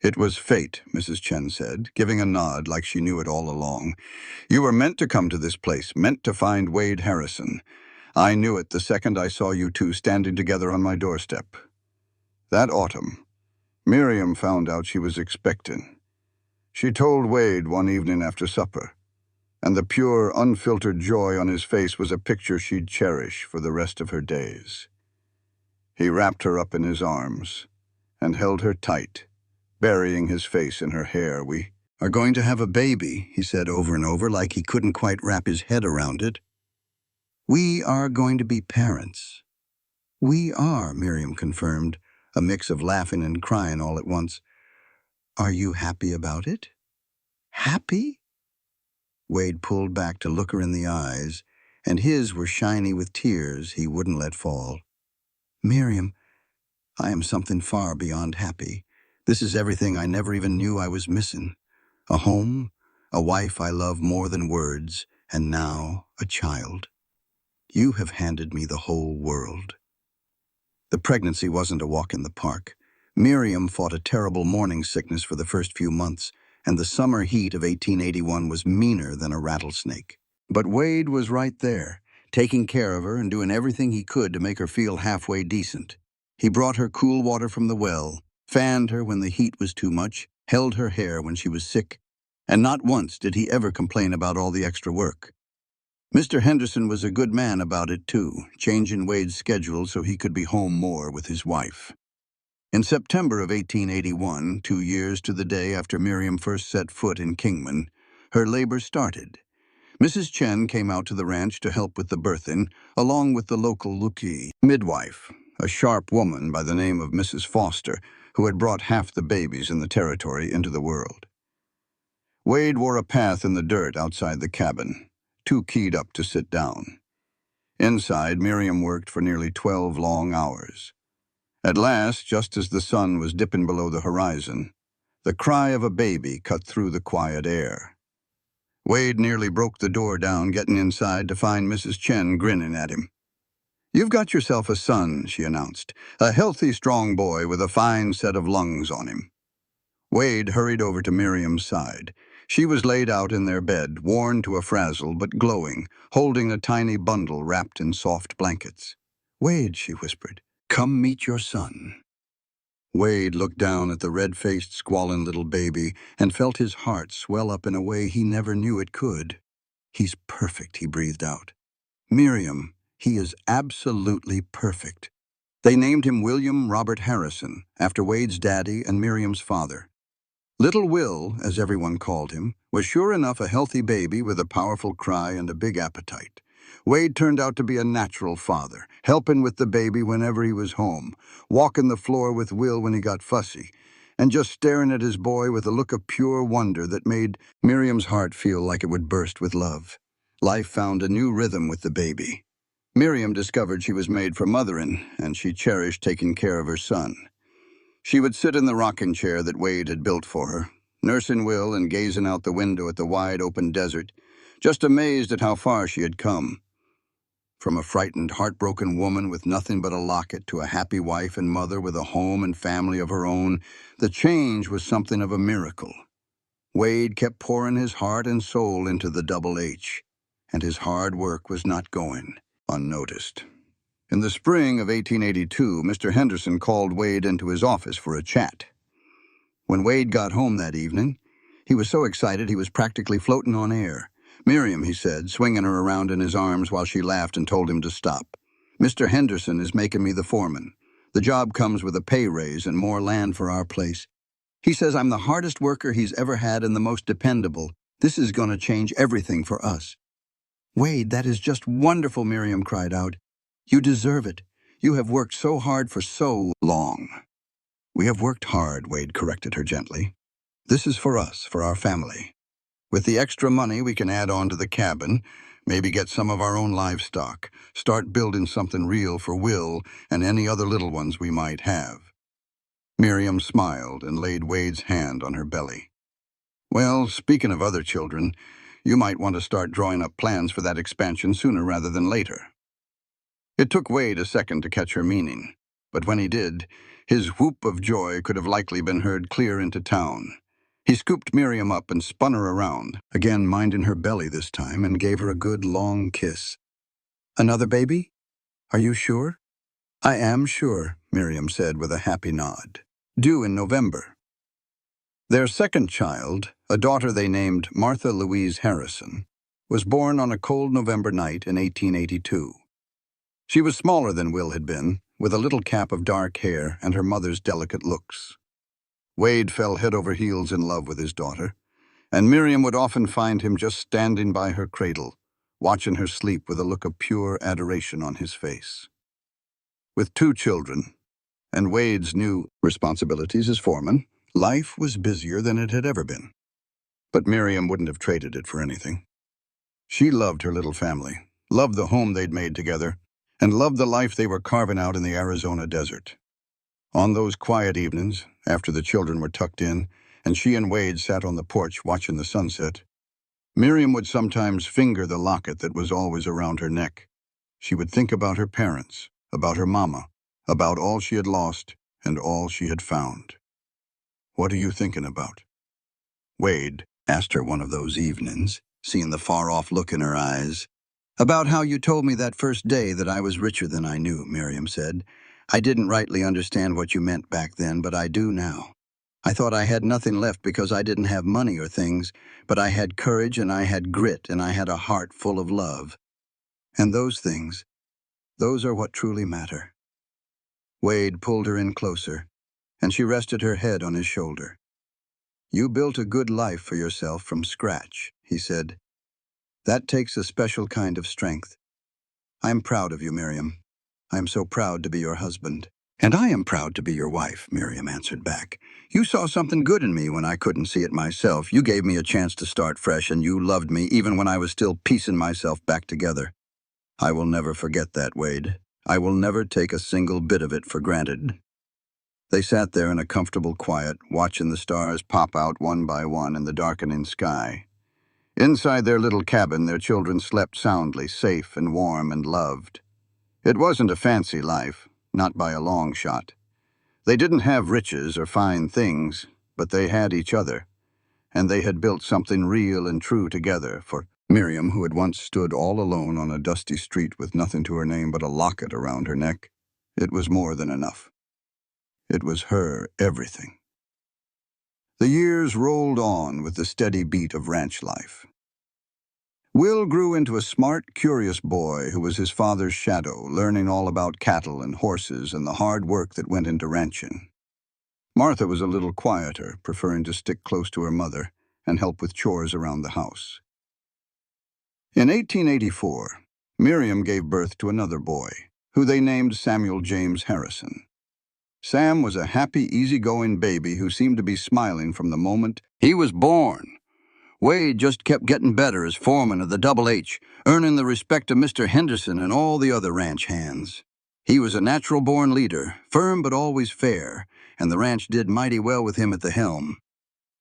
"It was fate," Mrs. Chen said, giving a nod like she knew it all along. "You were meant to come to this place, meant to find Wade Harrison. I knew it the second I saw you two standing together on my doorstep." That autumn, Miriam found out she was expecting. She told Wade one evening after supper, and the pure, unfiltered joy on his face was a picture she'd cherish for the rest of her days. He wrapped her up in his arms and held her tight, burying his face in her hair. "We are going to have a baby," he said over and over, like he couldn't quite wrap his head around it. "We are going to be parents." "We are," Miriam confirmed, a mix of laughing and crying all at once. "Are you happy about it?" "Happy?" Wade pulled back to look her in the eyes, and his were shiny with tears he wouldn't let fall. "Miriam, I am something far beyond happy. This is everything I never even knew I was missing. A home, a wife I love more than words, and now a child. You have handed me the whole world." The pregnancy wasn't a walk in the park. Miriam fought a terrible morning sickness for the first few months, and the summer heat of 1881 was meaner than a rattlesnake. But Wade was right there, taking care of her and doing everything he could to make her feel halfway decent. He brought her cool water from the well, fanned her when the heat was too much, held her hair when she was sick, and not once did he ever complain about all the extra work. Mr. Henderson was a good man about it, too, changing Wade's schedule so he could be home more with his wife. In September of 1881, 2 years to the day after Miriam first set foot in Kingman, her labor started. Mrs. Chen came out to the ranch to help with the birthing, along with the local Locket midwife, a sharp woman by the name of Mrs. Foster, who had brought half the babies in the territory into the world. Wade wore a path in the dirt outside the cabin, too keyed up to sit down. Inside, Miriam worked for nearly 12 long hours. At last, just as the sun was dipping below the horizon, the cry of a baby cut through the quiet air. Wade nearly broke the door down getting inside to find Mrs. Chen grinning at him. "You've got yourself a son," she announced, "a healthy, strong boy with a fine set of lungs on him." Wade hurried over to Miriam's side. She was laid out in their bed, worn to a frazzle but glowing, holding a tiny bundle wrapped in soft blankets. "Wade," she whispered, "come meet your son." Wade looked down at the red-faced, squalling little baby and felt his heart swell up in a way he never knew it could. "He's perfect," he breathed out. "Miriam, he is absolutely perfect." They named him William Robert Harrison, after Wade's daddy and Miriam's father. Little Will, as everyone called him, was sure enough a healthy baby with a powerful cry and a big appetite. Wade turned out to be a natural father, helping with the baby whenever he was home, walking the floor with Will when he got fussy, and just staring at his boy with a look of pure wonder that made Miriam's heart feel like it would burst with love. Life found a new rhythm with the baby. Miriam discovered she was made for mothering, and she cherished taking care of her son. She would sit in the rocking chair that Wade had built for her, nursing Will and gazing out the window at the wide open desert, just amazed at how far she had come. From a frightened, heartbroken woman with nothing but a locket to a happy wife and mother with a home and family of her own, the change was something of a miracle. Wade kept pouring his heart and soul into the Double H, and his hard work was not going unnoticed. In the spring of 1882, Mr. Henderson called Wade into his office for a chat. When Wade got home that evening, he was so excited he was practically floating on air. "Miriam," he said, swinging her around in his arms while she laughed and told him to stop. "Mr. Henderson is making me the foreman. The job comes with a pay raise and more land for our place. He says I'm the hardest worker he's ever had and the most dependable. This is going to change everything for us." "Wade, that is just wonderful," Miriam cried out. "You deserve it. You have worked so hard for so long." "We have worked hard," Wade corrected her gently. "This is for us, for our family. With the extra money we can add on to the cabin, maybe get some of our own livestock, start building something real for Will and any other little ones we might have." Miriam smiled and laid Wade's hand on her belly. "Well, speaking of other children, you might want to start drawing up plans for that expansion sooner rather than later." It took Wade a second to catch her meaning, but when he did, his whoop of joy could have likely been heard clear into town. He scooped Miriam up and spun her around, again minding her belly this time, and gave her a good long kiss. "Another baby? Are you sure?" "I am sure," Miriam said with a happy nod. "Due in November." Their second child, a daughter they named Martha Louise Harrison, was born on a cold November night in 1882. She was smaller than Will had been, with a little cap of dark hair and her mother's delicate looks. Wade fell head over heels in love with his daughter, and Miriam would often find him just standing by her cradle, watching her sleep with a look of pure adoration on his face. With 2 children, and Wade's new responsibilities as foreman, life was busier than it had ever been. But Miriam wouldn't have traded it for anything. She loved her little family, loved the home they'd made together, and loved the life they were carving out in the Arizona desert. On those quiet evenings, after the children were tucked in, and she and Wade sat on the porch watching the sunset, Miriam would sometimes finger the locket that was always around her neck. She would think about her parents, about her mama, about all she had lost and all she had found. "What are you thinking about?" Wade asked her one of those evenings, seeing the far-off look in her eyes. "About how you told me that first day that I was richer than I knew," Miriam said. "I didn't rightly understand what you meant back then, but I do now. I thought I had nothing left because I didn't have money or things, but I had courage and I had grit and I had a heart full of love. And those things, those are what truly matter." Wade pulled her in closer, and she rested her head on his shoulder. "You built a good life for yourself from scratch," he said. "That takes a special kind of strength. I'm proud of you, Miriam. I am so proud to be your husband." "And I am proud to be your wife," Miriam answered back. "You saw something good in me when I couldn't see it myself. You gave me a chance to start fresh, and you loved me even when I was still piecing myself back together. I will never forget that, Wade. I will never take a single bit of it for granted." They sat there in a comfortable quiet, watching the stars pop out one by one in the darkening sky. Inside their little cabin, their children slept soundly, safe and warm and loved. It wasn't a fancy life, not by a long shot. They didn't have riches or fine things, but they had each other, and they had built something real and true together. For Miriam, who had once stood all alone on a dusty street with nothing to her name but a locket around her neck, it was more than enough. It was her everything. The years rolled on with the steady beat of ranch life. Will grew into a smart, curious boy who was his father's shadow, learning all about cattle and horses and the hard work that went into ranching. Martha was a little quieter, preferring to stick close to her mother and help with chores around the house. In 1884, Miriam gave birth to another boy, who they named Samuel James Harrison. Sam was a happy, easygoing baby who seemed to be smiling from the moment he was born. Wade just kept getting better as foreman of the Double H, earning the respect of Mr. Henderson and all the other ranch hands. He was a natural-born leader, firm but always fair, and the ranch did mighty well with him at the helm.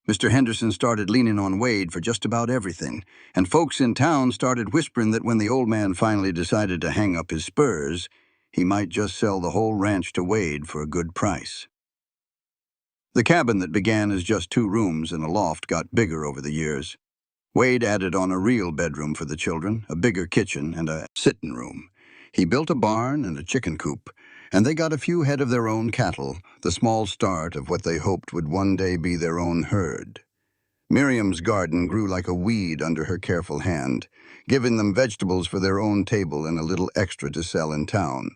Mr. Henderson started leaning on Wade for just about everything, and folks in town started whispering that when the old man finally decided to hang up his spurs, he might just sell the whole ranch to Wade for a good price. The cabin that began as just 2 rooms and a loft got bigger over the years. Wade added on a real bedroom for the children, a bigger kitchen, and a sitting room. He built a barn and a chicken coop, and they got a few head of their own cattle, the small start of what they hoped would one day be their own herd. Miriam's garden grew like a weed under her careful hand, giving them vegetables for their own table and a little extra to sell in town.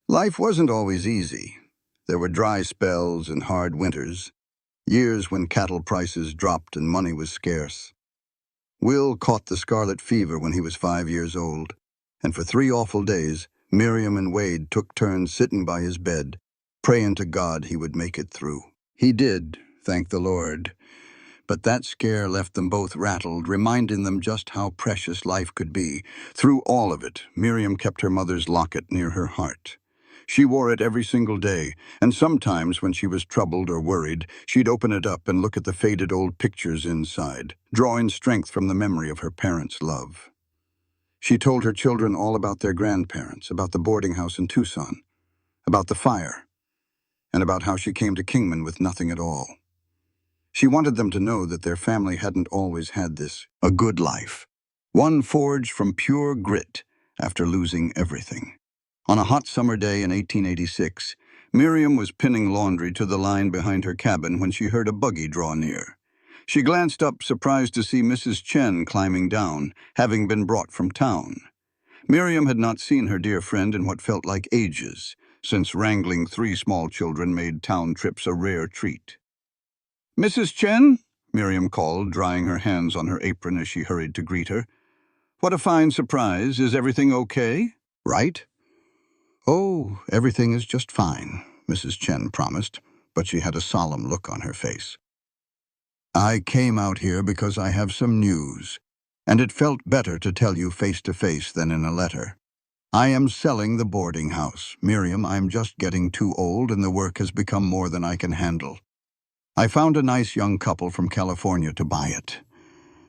Life wasn't always easy. There were dry spells and hard winters, years when cattle prices dropped and money was scarce. Will caught the scarlet fever when he was 5 years old, and for 3 awful days, Miriam and Wade took turns sitting by his bed, praying to God he would make it through. He did, thank the Lord. But that scare left them both rattled, reminding them just how precious life could be. Through all of it, Miriam kept her mother's locket near her heart. She wore it every single day, and sometimes when she was troubled or worried, she'd open it up and look at the faded old pictures inside, drawing strength from the memory of her parents' love. She told her children all about their grandparents, about the boarding house in Tucson, about the fire, and about how she came to Kingman with nothing at all. She wanted them to know that their family hadn't always had a good life, one forged from pure grit after losing everything. On a hot summer day in 1886, Miriam was pinning laundry to the line behind her cabin when she heard a buggy draw near. She glanced up, surprised to see Mrs. Chen climbing down, having been brought from town. Miriam had not seen her dear friend in what felt like ages, since wrangling 3 small children made town trips a rare treat. "Mrs. Chen?" Miriam called, drying her hands on her apron as she hurried to greet her. "What a fine surprise. Is everything okay?" "Right?" "Oh, everything is just fine," Mrs. Chen promised, but she had a solemn look on her face. "I came out here because I have some news, and it felt better to tell you face to face than in a letter. I am selling the boarding house. Miriam, I'm just getting too old and the work has become more than I can handle. I found a nice young couple from California to buy it,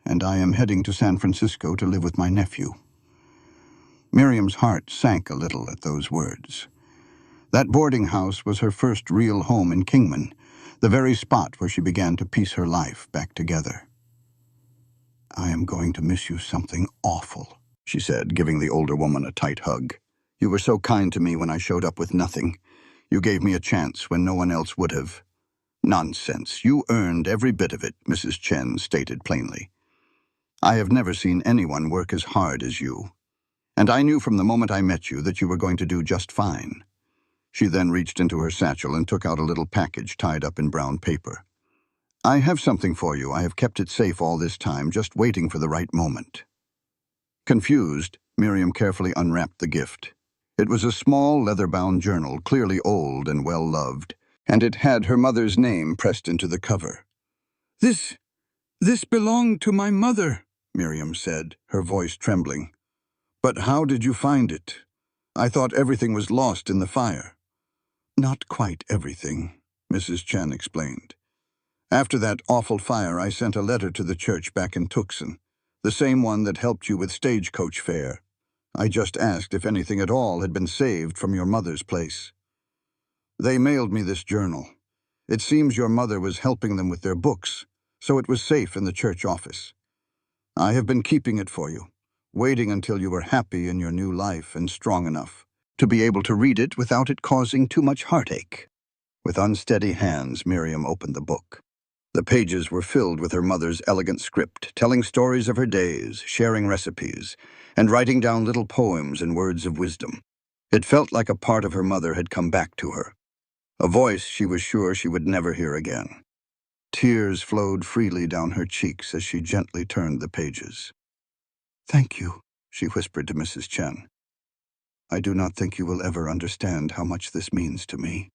and I am heading to San Francisco to live with my nephew." Miriam's heart sank a little at those words. That boarding house was her first real home in Kingman, the very spot where she began to piece her life back together. "I am going to miss you something awful," she said, giving the older woman a tight hug. "You were so kind to me when I showed up with nothing. You gave me a chance when no one else would have." "Nonsense. You earned every bit of it," Mrs. Chen stated plainly. "I have never seen anyone work as hard as you. And I knew from the moment I met you that you were going to do just fine." She then reached into her satchel and took out a little package tied up in brown paper. "I have something for you. I have kept it safe all this time, just waiting for the right moment." Confused, Miriam carefully unwrapped the gift. It was a small, leather-bound journal, clearly old and well-loved, and it had her mother's name pressed into the cover. This belonged to my mother," Miriam said, her voice trembling. "But how did you find it? I thought everything was lost in the fire." "Not quite everything," Mrs. Chen explained. "After that awful fire, I sent a letter to the church back in Tucson, the same one that helped you with stagecoach fare. I just asked if anything at all had been saved from your mother's place. They mailed me this journal. It seems your mother was helping them with their books, so it was safe in the church office. I have been keeping it for you, waiting until you were happy in your new life and strong enough to be able to read it without it causing too much heartache." With unsteady hands, Miriam opened the book. The pages were filled with her mother's elegant script, telling stories of her days, sharing recipes, and writing down little poems and words of wisdom. It felt like a part of her mother had come back to her, a voice she was sure she would never hear again. Tears flowed freely down her cheeks as she gently turned the pages. "Thank you," she whispered to Mrs. Chen. "I do not think you will ever understand how much this means to me."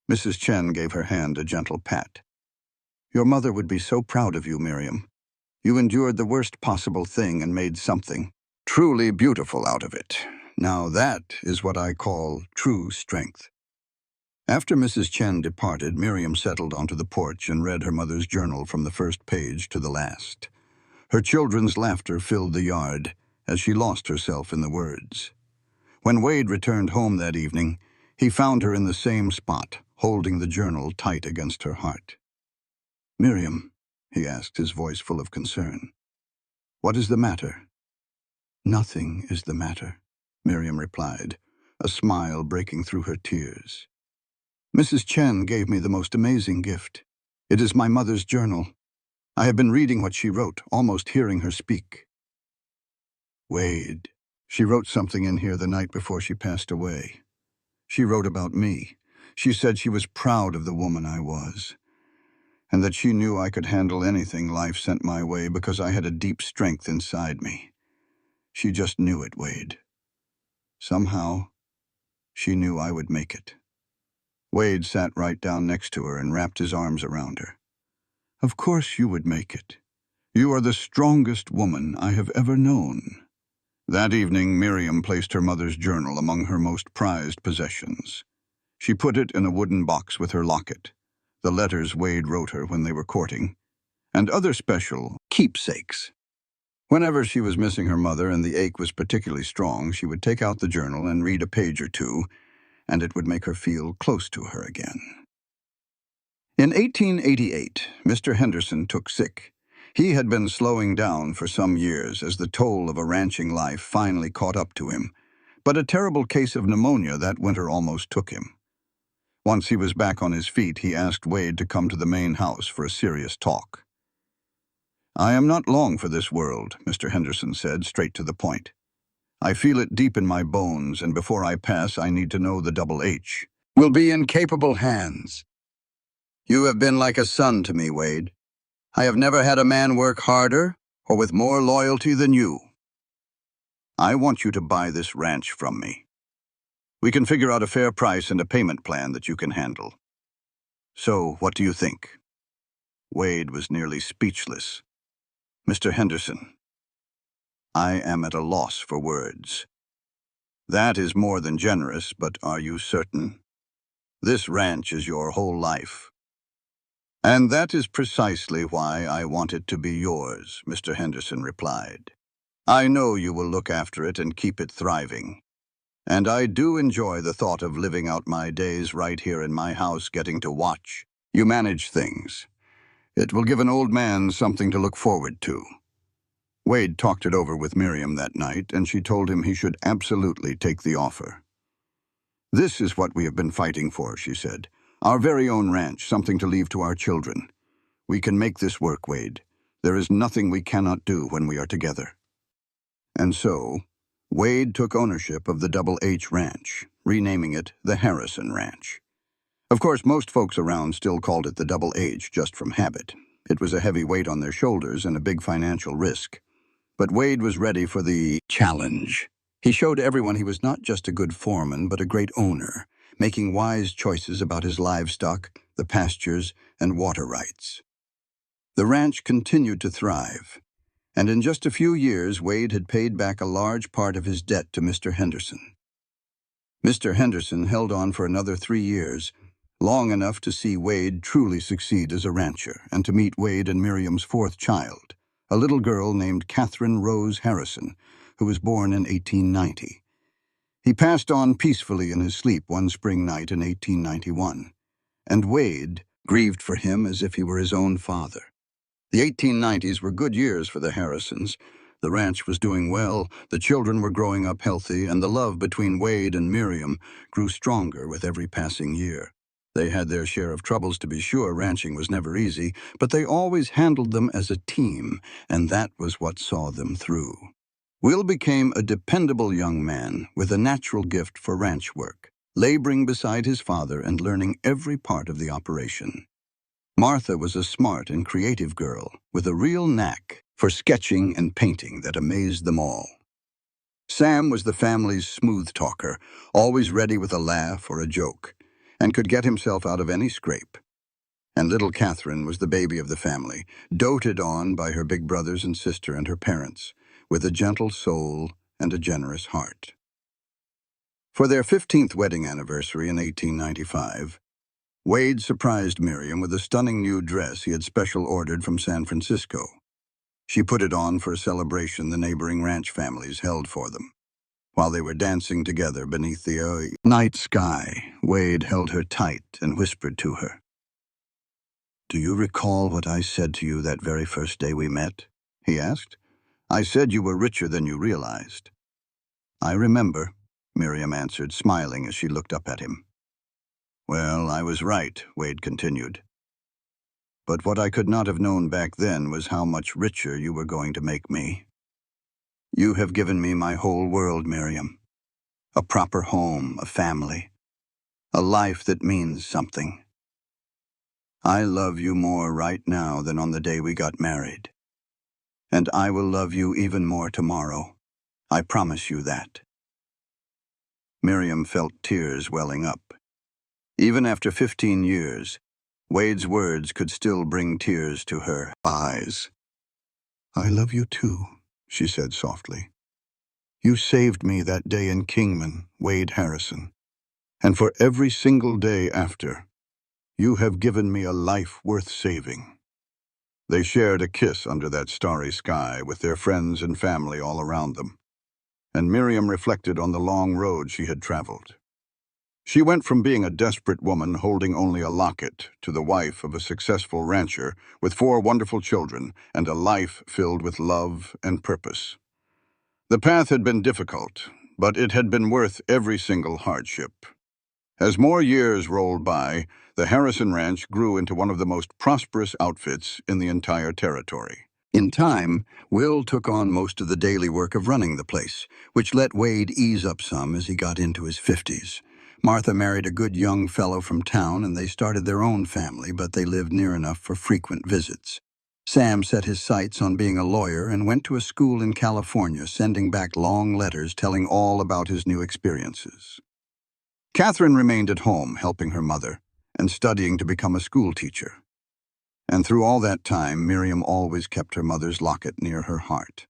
Mrs. Chen gave her hand a gentle pat. "Your mother would be so proud of you, Miriam. You endured the worst possible thing and made something truly beautiful out of it. Now that is what I call true strength." After Mrs. Chen departed, Miriam settled onto the porch and read her mother's journal from the first page to the last. Her children's laughter filled the yard as she lost herself in the words. When Wade returned home that evening, he found her in the same spot, holding the journal tight against her heart. "Miriam," he asked, his voice full of concern, "what is the matter?" "Nothing is the matter," Miriam replied, a smile breaking through her tears. "Mrs. Chen gave me the most amazing gift. It is my mother's journal. I have been reading what she wrote, almost hearing her speak." "Wade, she wrote something in here the night before she passed away. She wrote about me. She said she was proud of the woman I was, and that she knew I could handle anything life sent my way because I had a deep strength inside me. She just knew it, Wade. Somehow, she knew I would make it." Wade sat right down next to her and wrapped his arms around her. "Of course you would make it. You are the strongest woman I have ever known." That evening, Miriam placed her mother's journal among her most prized possessions. She put it in a wooden box with her locket, the letters Wade wrote her when they were courting, and other special keepsakes. Whenever she was missing her mother and the ache was particularly strong, she would take out the journal and read a page or two, and it would make her feel close to her again. In 1888, Mr. Henderson took sick. He had been slowing down for some years as the toll of a ranching life finally caught up to him, but a terrible case of pneumonia that winter almost took him. Once he was back on his feet, he asked Wade to come to the main house for a serious talk. "I am not long for this world," Mr. Henderson said, straight to the point. "I feel it deep in my bones, and before I pass, I need to know the double H will be in capable hands. You have been like a son to me, Wade. I have never had a man work harder or with more loyalty than you. I want you to buy this ranch from me. We can figure out a fair price and a payment plan that you can handle. So, what do you think?" Wade was nearly speechless. "Mr. Henderson, I am at a loss for words. That is more than generous, but are you certain? This ranch is your whole life." "And that is precisely why I want it to be yours," Mr. Henderson replied. "I know you will look after it and keep it thriving. And I do enjoy the thought of living out my days right here in my house, getting to watch you manage things. It will give an old man something to look forward to." Wade talked it over with Miriam that night, and she told him he should absolutely take the offer. "This is what we have been fighting for," she said. "Our very own ranch, something to leave to our children. We can make this work, Wade. There is nothing we cannot do when we are together." And so, Wade took ownership of the Double H Ranch, renaming it the Harrison Ranch. Of course, most folks around still called it the Double H just from habit. It was a heavy weight on their shoulders and a big financial risk. But Wade was ready for the challenge. He showed everyone he was not just a good foreman, but a great owner, making wise choices about his livestock, the pastures, and water rights. The ranch continued to thrive, and in just a few years, Wade had paid back a large part of his debt to Mr. Henderson. Mr. Henderson held on for another 3 years, long enough to see Wade truly succeed as a rancher and to meet Wade and Miriam's fourth child, a little girl named Catherine Rose Harrison, who was born in 1890. He passed on peacefully in his sleep one spring night in 1891, and Wade grieved for him as if he were his own father. The 1890s were good years for the Harrisons. The ranch was doing well, the children were growing up healthy, and the love between Wade and Miriam grew stronger with every passing year. They had their share of troubles, to be sure. Ranching was never easy, but they always handled them as a team, and that was what saw them through. Will became a dependable young man with a natural gift for ranch work, laboring beside his father and learning every part of the operation. Martha was a smart and creative girl with a real knack for sketching and painting that amazed them all. Sam was the family's smooth talker, always ready with a laugh or a joke, and could get himself out of any scrape. And little Catherine was the baby of the family, doted on by her big brothers and sister and her parents, with a gentle soul and a generous heart. For their 15th wedding anniversary in 1895, Wade surprised Miriam with a stunning new dress he had special ordered from San Francisco. She put it on for a celebration the neighboring ranch families held for them. While they were dancing together beneath the night sky, Wade held her tight and whispered to her. "Do you recall what I said to you that very first day we met?" he asked. "I said you were richer than you realized." "I remember," Miriam answered, smiling as she looked up at him. "Well, I was right," Wade continued. "But what I could not have known back then was how much richer you were going to make me. You have given me my whole world, Miriam. A proper home, a family, a life that means something. I love you more right now than on the day we got married. And I will love you even more tomorrow. I promise you that." Miriam felt tears welling up. Even after 15 years, Wade's words could still bring tears to her eyes. "I love you too," she said softly. "You saved me that day in Kingman, Wade Harrison. And for every single day after, you have given me a life worth saving." They shared a kiss under that starry sky with their friends and family all around them, and Miriam reflected on the long road she had traveled. She went from being a desperate woman holding only a locket to the wife of a successful rancher with 4 wonderful children and a life filled with love and purpose. The path had been difficult, but it had been worth every single hardship. As more years rolled by, the Harrison Ranch grew into one of the most prosperous outfits in the entire territory. In time, Will took on most of the daily work of running the place, which let Wade ease up some as he got into his 50s. Martha married a good young fellow from town, and they started their own family, but they lived near enough for frequent visits. Sam set his sights on being a lawyer and went to a school in California, sending back long letters telling all about his new experiences. Catherine remained at home, helping her mother, and studying to become a school teacher. And through all that time, Miriam always kept her mother's locket near her heart.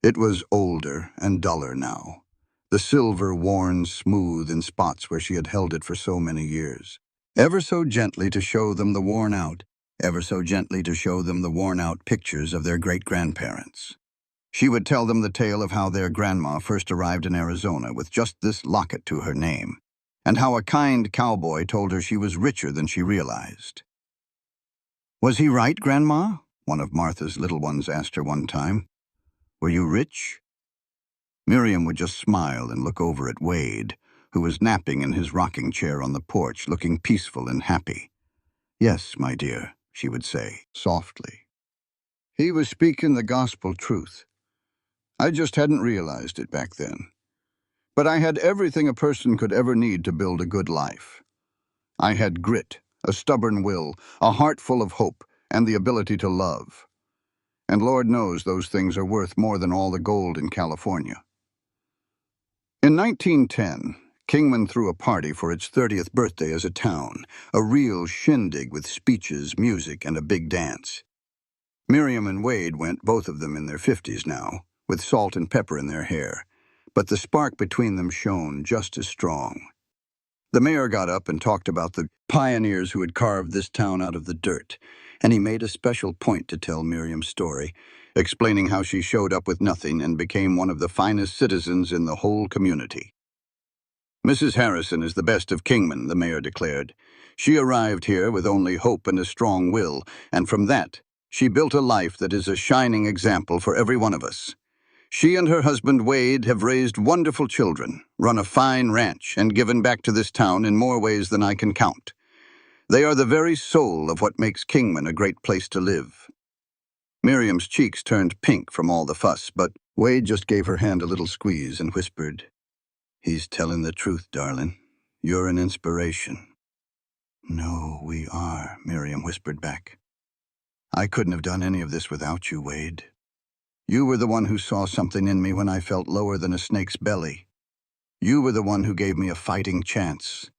It was older and duller now, the silver worn smooth in spots where she had held it for so many years. Ever so gently to show them the worn-out, ever so gently to show them the worn-out pictures of their great-grandparents. She would tell them the tale of how their grandma first arrived in Arizona with just this locket to her name, and how a kind cowboy told her she was richer than she realized. "Was he right, Grandma?" one of Martha's little ones asked her one time. "Were you rich?" Miriam would just smile and look over at Wade, who was napping in his rocking chair on the porch, looking peaceful and happy. "Yes, my dear," she would say, softly. "He was speaking the gospel truth. I just hadn't realized it back then. But I had everything a person could ever need to build a good life. I had grit, a stubborn will, a heart full of hope, and the ability to love. And Lord knows those things are worth more than all the gold in California." In 1910, Kingman threw a party for its 30th birthday as a town, a real shindig with speeches, music, and a big dance. Miriam and Wade went, both of them in their 50s now, with salt and pepper in their hair, but the spark between them shone just as strong. The mayor got up and talked about the pioneers who had carved this town out of the dirt, and he made a special point to tell Miriam's story, explaining how she showed up with nothing and became one of the finest citizens in the whole community. "Mrs. Harrison is the best of Kingman," the mayor declared. "She arrived here with only hope and a strong will, and from that, she built a life that is a shining example for every one of us. She and her husband Wade have raised wonderful children, run a fine ranch, and given back to this town in more ways than I can count. They are the very soul of what makes Kingman a great place to live." Miriam's cheeks turned pink from all the fuss, but Wade just gave her hand a little squeeze and whispered, "He's telling the truth, darling. You're an inspiration." "No, we are," Miriam whispered back. "I couldn't have done any of this without you, Wade. You were the one who saw something in me when I felt lower than a snake's belly. You were the one who gave me a fighting chance.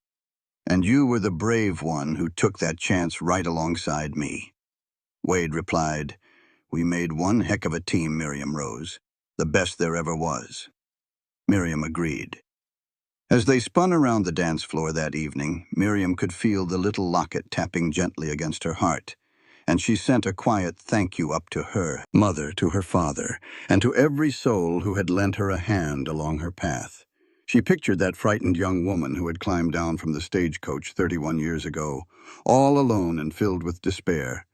And you were the brave one who took that chance right alongside me." Wade replied, "We made one heck of a team, Miriam Rose. The best there ever was." Miriam agreed. As they spun around the dance floor that evening, Miriam could feel the little locket tapping gently against her heart, and she sent a quiet thank you up to her mother, to her father, and to every soul who had lent her a hand along her path. She pictured that frightened young woman who had climbed down from the stagecoach 31 years ago, all alone and filled with despair,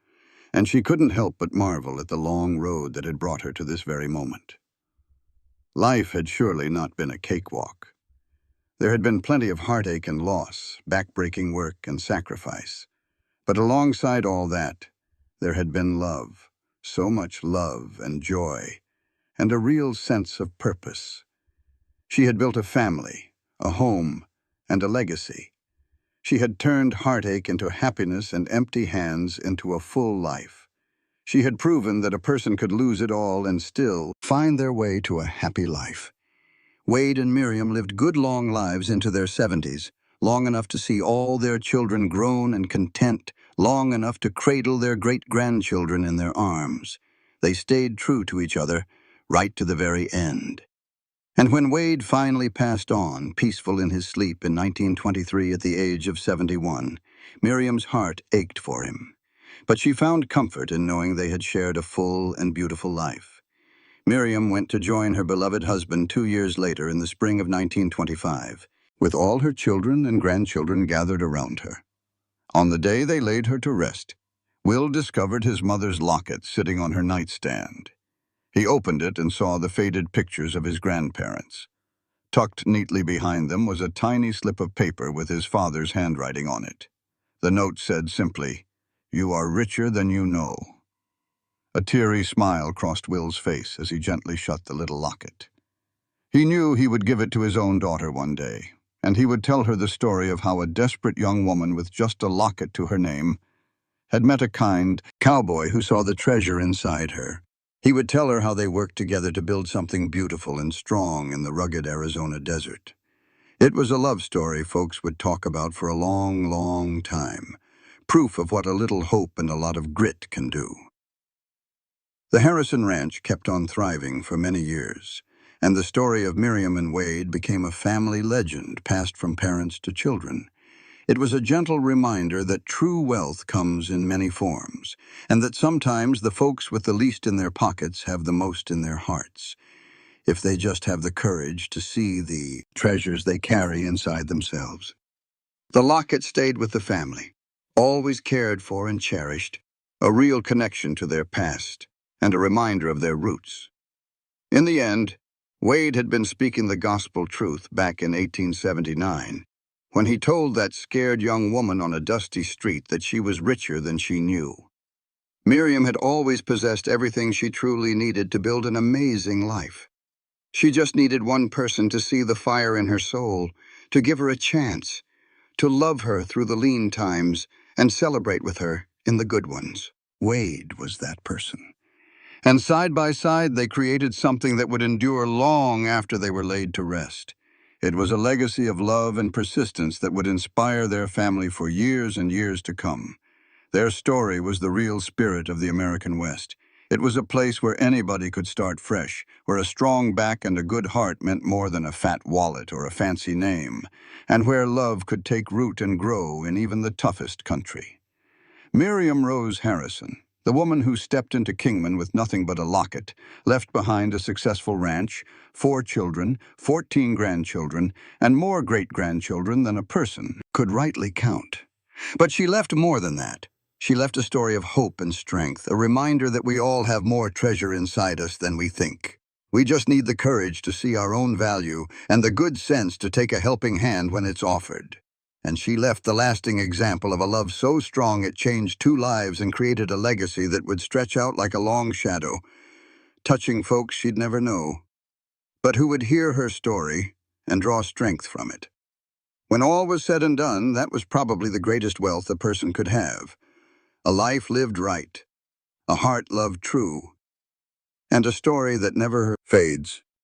and she couldn't help but marvel at the long road that had brought her to this very moment. Life had surely not been a cakewalk. There had been plenty of heartache and loss, back-breaking work and sacrifice. But alongside all that, there had been love, so much love and joy, and a real sense of purpose. She had built a family, a home, and a legacy. She had turned heartache into happiness and empty hands into a full life. She had proven that a person could lose it all and still find their way to a happy life. Wade and Miriam lived good long lives into their 70s, long enough to see all their children grown and content, long enough to cradle their great-grandchildren in their arms. They stayed true to each other, right to the very end. And when Wade finally passed on, peaceful in his sleep in 1923 at the age of 71, Miriam's heart ached for him. But she found comfort in knowing they had shared a full and beautiful life. Miriam went to join her beloved husband 2 years later in the spring of 1925, with all her children and grandchildren gathered around her. On the day they laid her to rest, Will discovered his mother's locket sitting on her nightstand. He opened it and saw the faded pictures of his grandparents. Tucked neatly behind them was a tiny slip of paper with his father's handwriting on it. The note said simply, "You are richer than you know." A teary smile crossed Will's face as he gently shut the little locket. He knew he would give it to his own daughter one day, and he would tell her the story of how a desperate young woman with just a locket to her name had met a kind cowboy who saw the treasure inside her. He would tell her how they worked together to build something beautiful and strong in the rugged Arizona desert. It was a love story folks would talk about for a long, long time, proof of what a little hope and a lot of grit can do. The Harrison Ranch kept on thriving for many years, and the story of Miriam and Wade became a family legend passed from parents to children. It was a gentle reminder that true wealth comes in many forms, and that sometimes the folks with the least in their pockets have the most in their hearts, if they just have the courage to see the treasures they carry inside themselves. The locket stayed with the family, always cared for and cherished, a real connection to their past, and a reminder of their roots. In the end, Wade had been speaking the gospel truth back in 1879, when he told that scared young woman on a dusty street that she was richer than she knew. Miriam had always possessed everything she truly needed to build an amazing life. She just needed one person to see the fire in her soul, to give her a chance, to love her through the lean times and celebrate with her in the good ones. Wade was that person. And side by side, they created something that would endure long after they were laid to rest. It was a legacy of love and persistence that would inspire their family for years and years to come. Their story was the real spirit of the American West. It was a place where anybody could start fresh, where a strong back and a good heart meant more than a fat wallet or a fancy name, and where love could take root and grow in even the toughest country. Miriam Rose Harrison, the woman who stepped into Kingman with nothing but a locket, left behind a successful ranch, 4 children, 14 grandchildren, and more great-grandchildren than a person could rightly count. But she left more than that. She left a story of hope and strength, a reminder that we all have more treasure inside us than we think. We just need the courage to see our own value and the good sense to take a helping hand when it's offered. And she left the lasting example of a love so strong it changed 2 lives and created a legacy that would stretch out like a long shadow, touching folks she'd never know, but who would hear her story and draw strength from it. When all was said and done, that was probably the greatest wealth a person could have. A life lived right, a heart loved true, and a story that never fades.